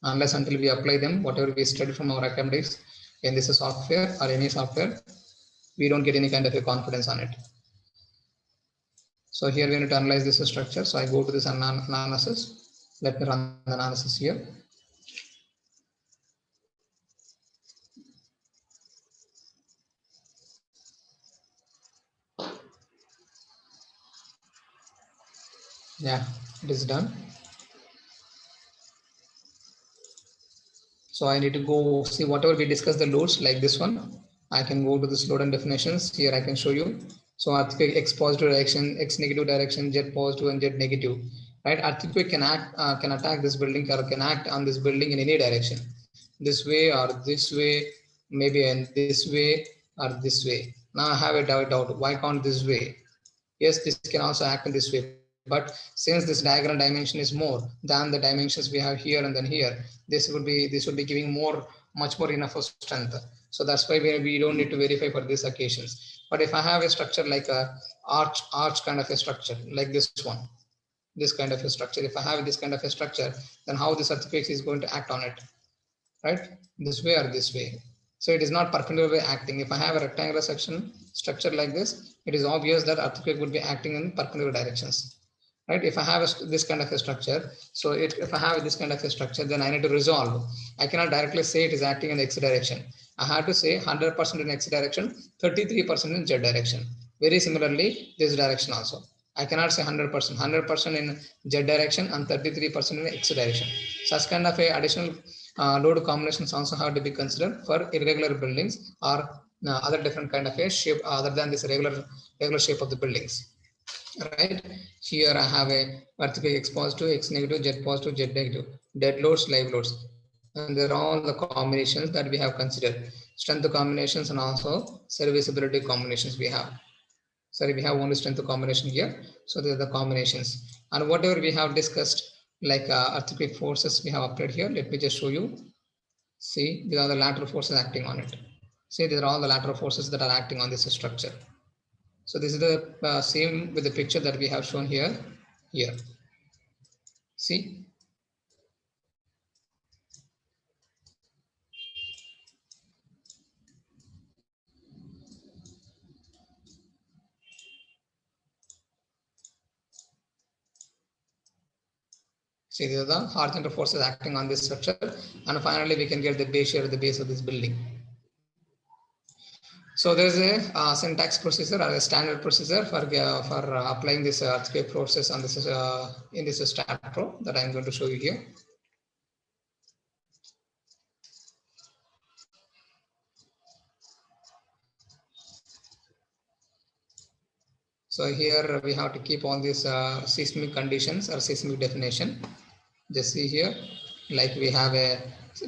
Unless until we apply them, whatever we study from our academics in this software or any software, we don't get any kind of a confidence on it. So here we need to analyze this structure. So I go to this analysis. Let me run the analysis here. Yeah, it is done. So I need to go see whatever we discuss the loads like this one. I can go to this load and definitions. Here I can show you. So earthquake X positive direction, X negative direction, Z positive and Z negative. Right? Earthquake can attack this building or can act on this building in any direction. This way or this way, maybe in this way or this way. Now I have a doubt. Why can't this way? Yes, this can also act in this way. But since this diagonal dimension is more than the dimensions we have here and then here, this would be giving much more enough of strength. So that's why we don't need to verify for these occasions. But if I have a structure like a arch kind of a structure like this one, this kind of a structure, if I have this kind of a structure, then how this earthquake is going to act on it, right? This way or this way. So it is not perpendicularly acting. If I have a rectangular section structure like this, it is obvious that earthquake would be acting in perpendicular directions. Right? If I have this kind of a structure, so if I have this kind of a structure, then I need to resolve. I cannot directly say it is acting in the X direction. I have to say 100% in X direction, 33% in Z direction. Very similarly, this direction also. I cannot say 100% in Z direction and 33% in X direction. Such kind of a additional load combinations also have to be considered for irregular buildings or other different kind of a shape other than this regular shape of the buildings. Right here I have a earthquake X positive, X negative, Z positive, Z negative, dead loads, live loads, and they're all the combinations that we have considered. Strength combinations and also serviceability combinations we have. Sorry, we have only strength combination here. So they're the combinations. And whatever we have discussed, like earthquake forces we have applied here. Let me just show you. See, these are the lateral forces acting on it. See, these are all the lateral forces that are acting on this structure. So this is the same with the picture that we have shown here. See. See, these are the horizontal forces acting on this structure. And finally, we can get the base shear at the base of this building. So there's a syntax procedure or a standard procedure for applying this earthquake forces on this in this StatPro that I'm going to show you here. So here we have to keep all these seismic conditions or seismic definition. Just see here, like we have a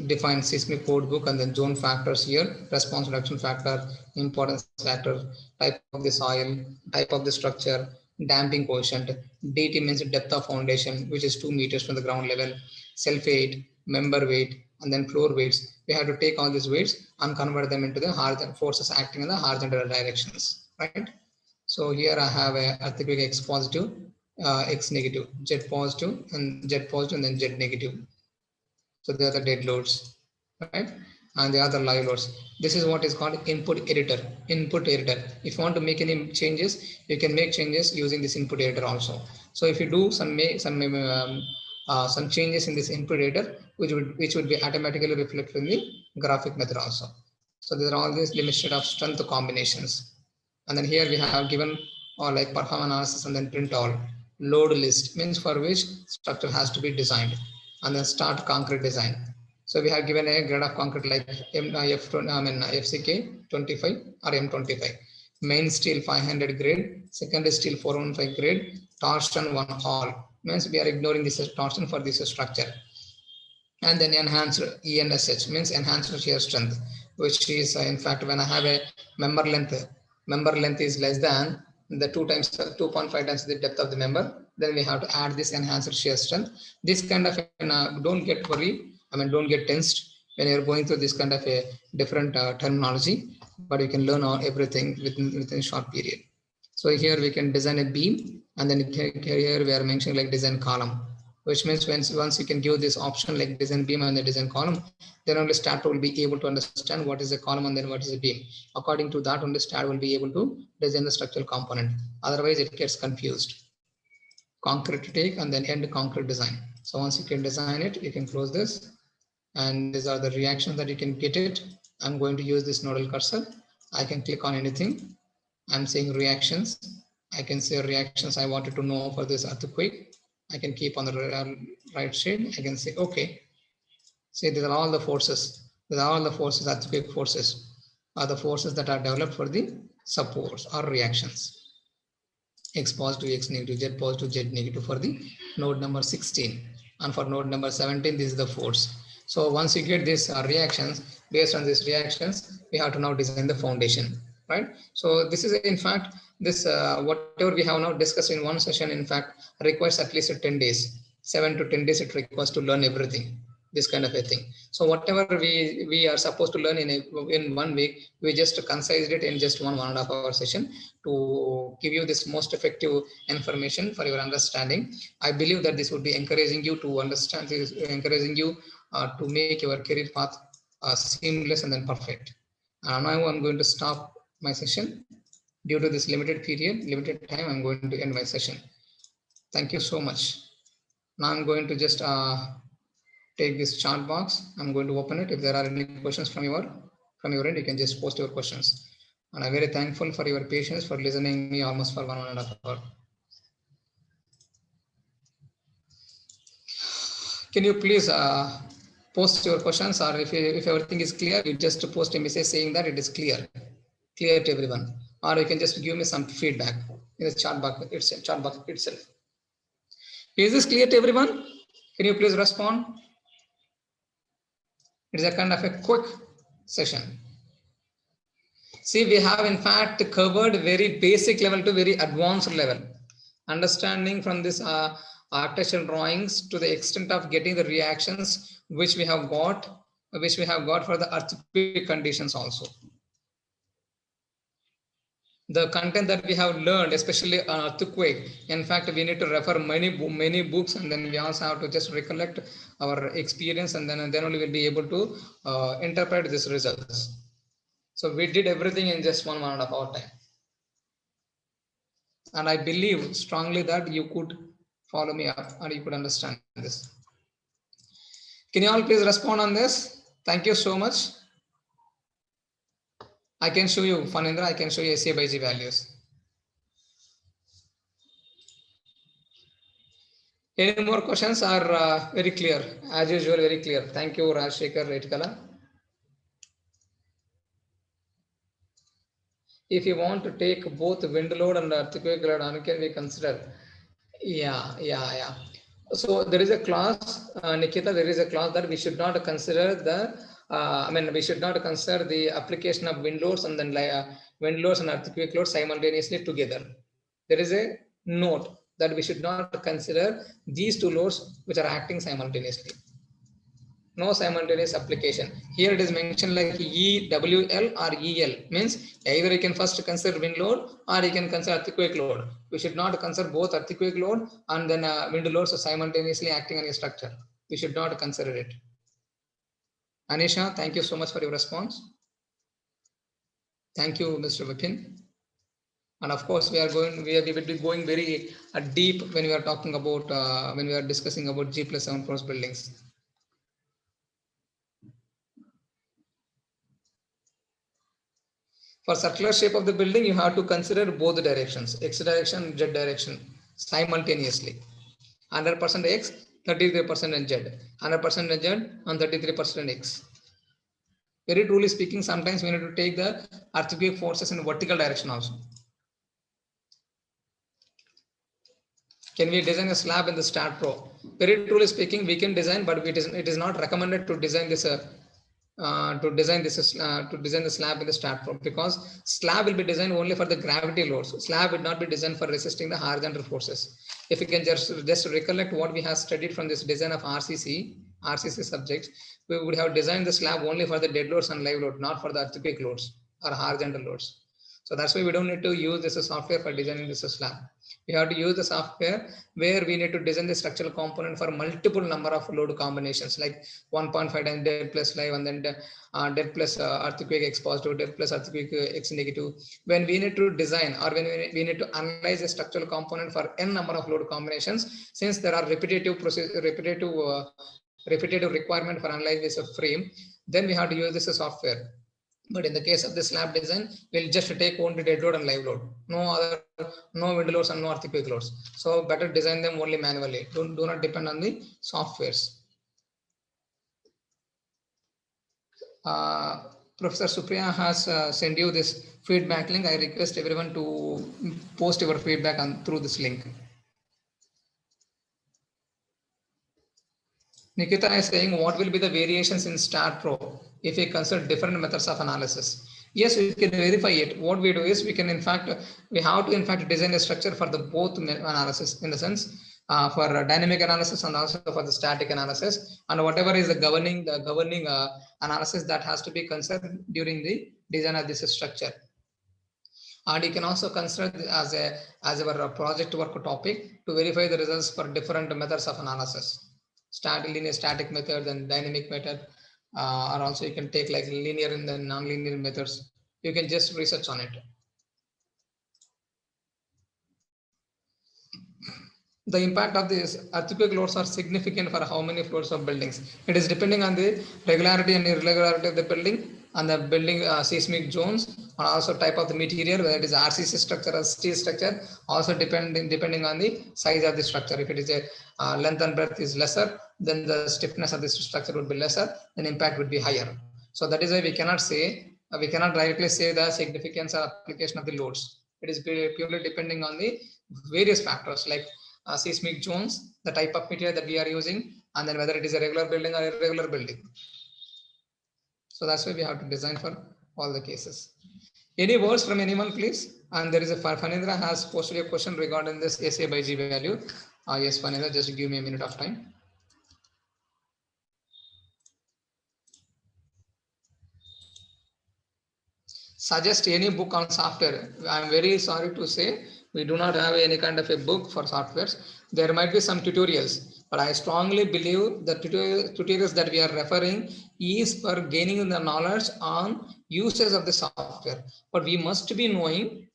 defined seismic code book and then zone factors here, response reduction factor, importance factor, type of the soil, type of the structure, damping coefficient, DT means depth of foundation, which is 2 meters from the ground level, self weight, member weight, and then floor weights. We have to take all these weights and convert them into the horizontal forces acting in the horizontal directions, right? So here I have a earthquake X positive, X negative, Z positive, and then Z negative. So they are the dead loads, right? And the other live loads. This is what is called input editor. Input editor. If you want to make any changes, you can make changes using this input editor also. So if you do some changes in this input editor, which would be automatically reflected in the graphic method also. So there are all these limited of strength combinations. And then here we have given like perform analysis and then print all. Load list means for which structure has to be designed, and then start concrete design. So we have given a grade of concrete like FCK 25 or M25. Main steel 500 grade, secondary steel 415 grade, torsion 1 all. Means we are ignoring this torsion for this structure. And then enhanced ENSH means enhanced shear strength, which is in fact when I have a member length is less than the 2.5 times the depth of the member, then we have to add this enhanced shear strength. This kind of don't get worried, don't get tensed when you're going through this kind of a different terminology, but you can learn everything within a short period. So here we can design a beam, and then here we are mentioning like design column, which means once you can give this option like design beam and the design column, then only STAT will be able to understand what is a column and then what is a beam. According to that, only STAT will be able to design the structural component. Otherwise, it gets confused. Concrete take and then end concrete design. So once you can design it, you can close this. And these are the reactions that you can get it. I'm going to use this nodal cursor. I can click on anything. I'm saying reactions. I can say reactions I wanted to know for this earthquake. I can keep on the right shade. I can say, okay. See, these are all the forces. These are all the forces, earthquake forces are the forces that are developed for the supports or reactions. X positive, X negative, Z positive, Z negative for the node number 16. And for node number 17, this is the force. So once you get these reactions, based on these reactions, we have to now design the foundation, right? So this is in fact, this whatever we have now discussed in one session, in fact, requires at least 10 days, 7 to 10 days it requires to learn everything, this kind of a thing. So whatever we are supposed to learn in 1 week, we just concised it in just 1.5 hour session to give you this most effective information for your understanding. I believe that this would be encouraging you to understand, encouraging you to make your career path seamless and then perfect. Now I'm going to stop my session. Due to this limited time, I'm going to end my session. Thank you so much. Now I'm going to just take this chat box. I'm going to open it. If there are any questions from your end, you can just post your questions. And I'm very thankful for your patience for listening me almost for 1.5 hours. Can you please post your questions, or if everything is clear, you just post a message saying that it is clear to everyone, or you can just give me some feedback in the chat box itself. Is this clear to everyone? Can you please respond? It is a kind of a quick session. See, we have in fact covered very basic level to very advanced level. Understanding from this architectural drawings to the extent of getting the reactions which we have got for the earthquake conditions also. The content that we have learned, especially on earthquake, in fact, we need to refer many books, and then we also have to just recollect our experience, and then only we'll be able to interpret these results. So we did everything in just 1.5 hour time. And I believe strongly that you could follow me up and you could understand this. Can you all please respond on this? Thank you so much. I can show you, Fanindra, I can show you SA by G values. Any more questions are very clear? As usual, very clear. Thank you, Rajshekhar Retkala. If you want to take both wind load and earthquake load, can we consider? Yeah. So there is a clause, Nikita, there is a clause that we should not consider the, we should not consider the application of wind loads and then wind loads and earthquake loads simultaneously together. There is a note that we should not consider these two loads which are acting simultaneously. No simultaneous application. Here it is mentioned like EWL or EL, means either you can first consider wind load or you can consider earthquake load. We should not consider both earthquake load and then wind loads are simultaneously acting on a structure. We should not consider it. Anisha, thank you so much for your response. Thank you, Mr. Vipin. And of course, we will be going very deep when we are talking about, when we are discussing about G+7 floors buildings. For circular shape of the building, you have to consider both directions, X direction, Z direction, simultaneously. 100% X, 33% in Z, 100% in Z, and 33% in X. Very truly speaking, sometimes we need to take the earthquake forces in vertical direction also. Can we design a slab in the Strat Pro? Very truly speaking, we can design, but it is not recommended to design this. To design the slab in the Strat Pro, because slab will be designed only for the gravity loads. Slab would not be designed for resisting the horizontal forces. If you can just recollect what we have studied from this design of RCC subjects, we would have designed the slab only for the dead loads and live load, not for the earthquake loads or horizontal loads. So that's why we don't need to use this software for designing this slab. We have to use the software where we need to design the structural component for multiple number of load combinations, like 1.5 times dead plus live, and then dead plus earthquake X positive, dead plus earthquake X negative. When we need to design or when we need to analyze a structural component for n number of load combinations, since there are repetitive requirement for analyzing this frame, then we have to use this software. But in the case of the slab design, we'll just take only dead load and live load, no wind loads and no earthquake loads. So better design them only manually. Do not depend on the softwares. Professor Supriya has sent you this feedback link. I request everyone to post your feedback through this link. Nikita is saying, what will be the variations in Strat Pro if we consider different methods of analysis? Yes, we can verify it. What we do is we have to in fact design a structure for the both analysis, in the sense for dynamic analysis and also for the static analysis, and whatever is the governing analysis that has to be considered during the design of this structure. And you can also consider as our project work topic to verify the results for different methods of analysis. Linear static method and dynamic method, or also you can take like linear and then non-linear methods. You can just research on it. The impact of these earthquake loads are significant for how many floors of buildings. It is depending on the regularity and irregularity of the building, and the building seismic zones, and also type of the material, whether it is RCC structure or steel structure, also depending on the size of the structure. If it is a length and breadth is lesser, then the stiffness of this structure would be lesser, then impact would be higher. So that is why we cannot directly say the significance or application of the loads. It is purely depending on the various factors like seismic zones, the type of material that we are using, and then whether it is a regular building or irregular building. So that's why we have to design for all the cases. Any words from anyone, please? And there is a Fanindra has posted a question regarding this SA by G value. Yes, Fanindra, just give me a minute of time. Suggest any book on software. I'm very sorry to say we do not have any kind of a book for softwares. There might be some tutorials, but I strongly believe the tutorials that we are referring is for gaining the knowledge on uses of the software. But we must be knowing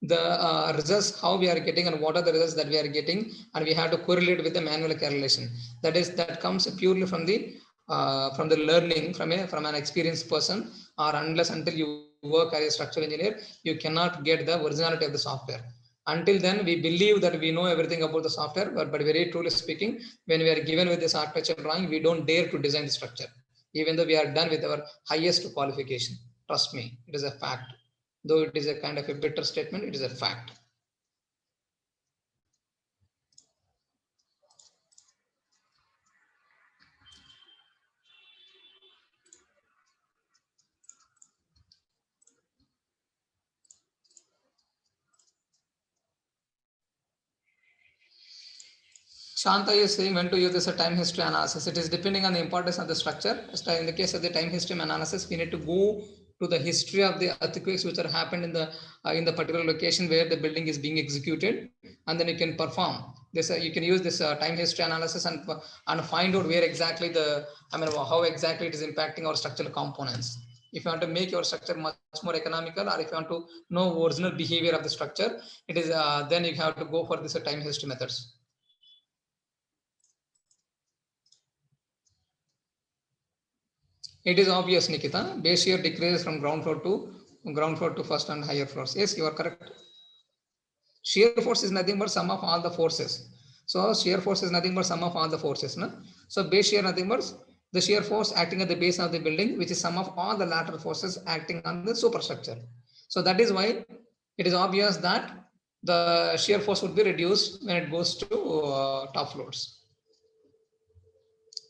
the results, how we are getting and what are the results that we are getting, and we have to correlate with the manual correlation. That comes purely from the learning from an experienced person, or until you work as a structural engineer, you cannot get the originality of the software. Until then, we believe that we know everything about the software, but very truly speaking, when we are given with this architecture drawing, we don't dare to design the structure, even though we are done with our highest qualification. Trust me, it is a fact. Though it is a kind of a bitter statement, it is a fact. Shanta is saying when to use this time history analysis. It is depending on the importance of the structure. So in the case of the time history analysis, we need to go to the history of the earthquakes which are happened in the particular location where the building is being executed, and then you can perform this. You can use this time history analysis and find out where exactly how exactly it is impacting our structural components. If you want to make your structure much more economical, or if you want to know original behavior of the structure, it is then you have to go for this time history methods. It is obvious, Nikita. Base shear decreases from ground floor to first and higher floors. Yes, you are correct. Shear force is nothing but sum of all the forces. So shear force is nothing but sum of all the forces. No? So base shear nothing but the shear force acting at the base of the building, which is sum of all the lateral forces acting on the superstructure. So that is why it is obvious that the shear force would be reduced when it goes to top floors.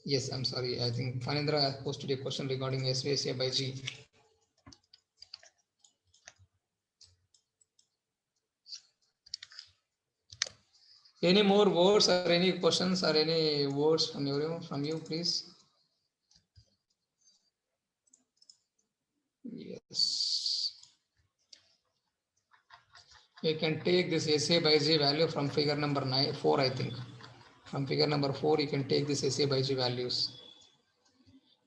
Yes, I'm sorry. I think Phanindra posted a question regarding SVSA by G. Any more words or any questions or any words from you, please? Yes. You can take this SA by G value from figure number 4, I think. From figure number 4, you can take this SA by G values.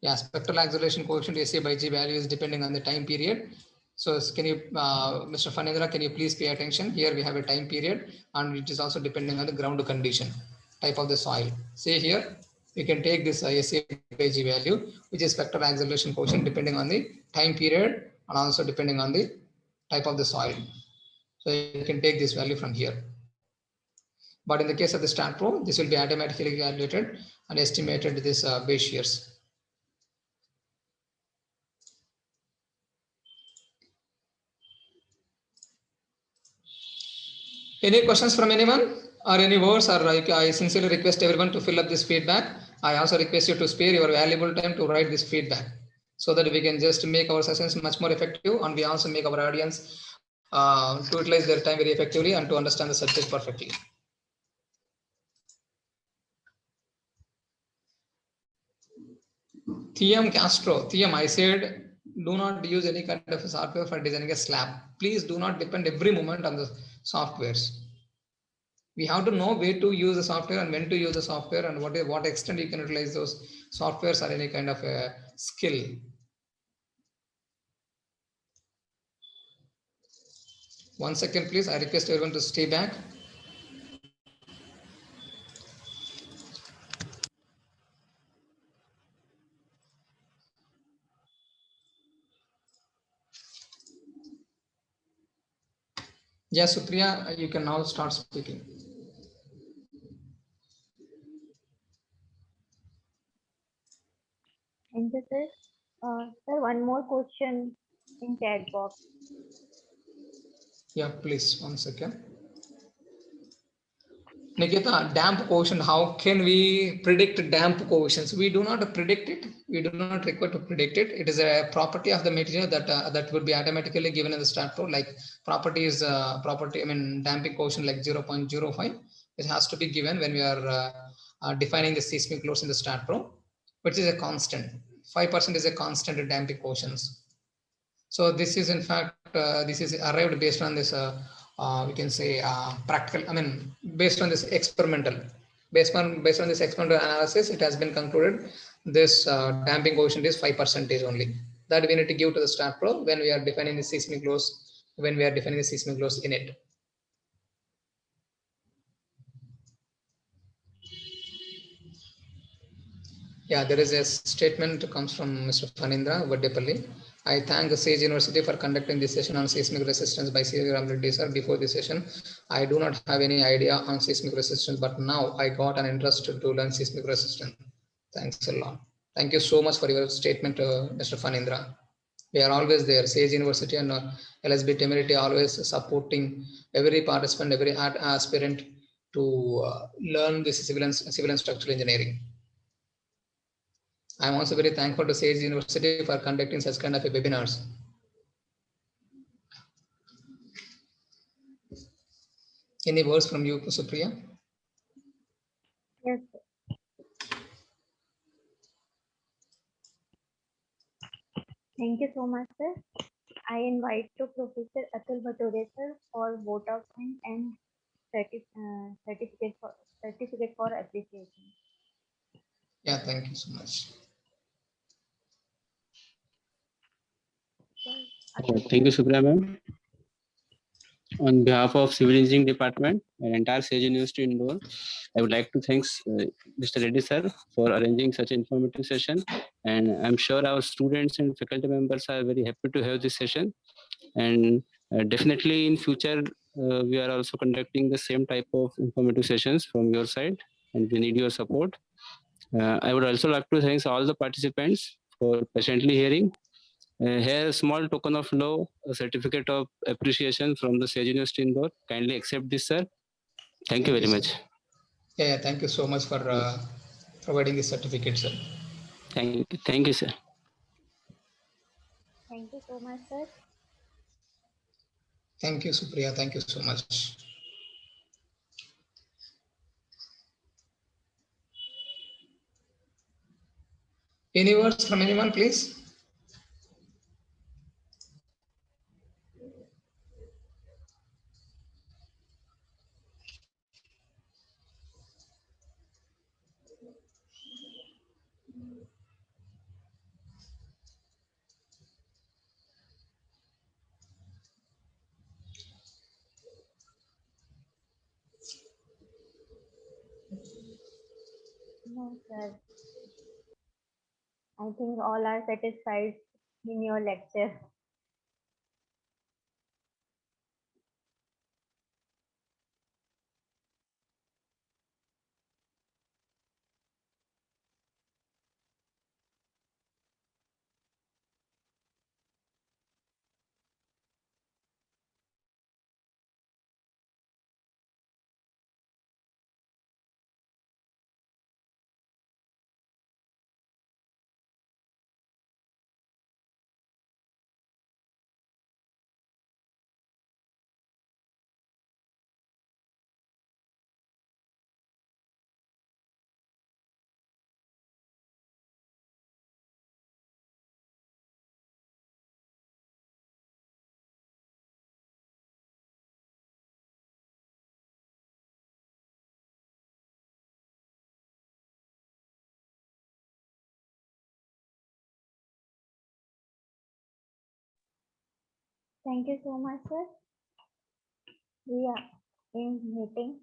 Yeah, spectral acceleration coefficient SA by G value is depending on the time period. So can you, Mr. Phanindra, can you please pay attention? Here we have a time period, and it is also depending on the ground condition, type of the soil. See here, you can take this SA by G value, which is spectral acceleration coefficient depending on the time period and also depending on the type of the soil. So you can take this value from here. But in the case of the StatPro, this will be automatically calculated and estimated this base shears. Any questions from anyone or any words, or I sincerely request everyone to fill up this feedback. I also request you to spare your valuable time to write this feedback so that we can just make our sessions much more effective, and we also make our audience to utilize their time very effectively and to understand the subject perfectly. Thiam Castro, Thiam, I said, do not use any kind of software for designing a slab. Please do not depend every moment on the softwares. We have to know where to use the software and when to use the software, and what extent you can utilize those softwares or any kind of a skill. One second, please. I request everyone to stay back. Yeah, Supriya, you can now start speaking. And this is, sir, one more question in chat box. Yeah, please, 1 second. Nikita, damp coefficient, how can we predict damp coefficients? We do not predict it. We do not require to predict it. It is a property of the material that would be automatically given in the StatPro. Like damping coefficient like 0.05. It has to be given when we are defining the seismic loads in the StatPro, which is a constant. 5% is a constant damping coefficients. So this is in fact, this is arrived based on this we can say practical, based on this experimental, based on this experimental analysis, it has been concluded this damping coefficient is 5% only. That we need to give to the StatPro when we are defining the seismic loads, in it. Yeah, there is a statement comes from Mr. Phanindra Vaddepalli. I thank the Sage University for conducting this session on seismic resistance by C. Ram Reddy sir. Before this session, I do not have any idea on seismic resistance, but now I got an interest to learn seismic resistance. Thanks a lot. Thank you so much for your statement, Mr. Phanindra. We are always there. Sage University and LSB Temerity always supporting every participant, every aspirant to learn this civil and structural engineering. I am also very thankful to Sage University for conducting such kind of webinars. Any words from you, Supriya? Thank you so much, sir. I invite to Professor Atul Bhatore, sir, for vote of thanks and certificate for appreciation. Yeah, thank you so much. Sir, Thank you, Supriya ma'am. On behalf of Civil Engineering Department and entire Sage University Indore, I would like to thank Mr. Reddy sir for arranging such an informative session. And I'm sure our students and faculty members are very happy to have this session. And definitely in future, we are also conducting the same type of informative sessions from your side, and we need your support. I would also like to thank all the participants for patiently hearing. Here, a small token of love, a certificate of appreciation from the Sage University Indore. Kindly accept this, sir. Thank you very sir. much. Yeah, thank you so much for providing this certificate, sir. Thank you, sir. thank you so much, sir. Thank you, Supriya. Thank you so much. Any words from anyone, please? No, sir. I think all are satisfied in your lecture. Thank you so much, sir. We are in meeting.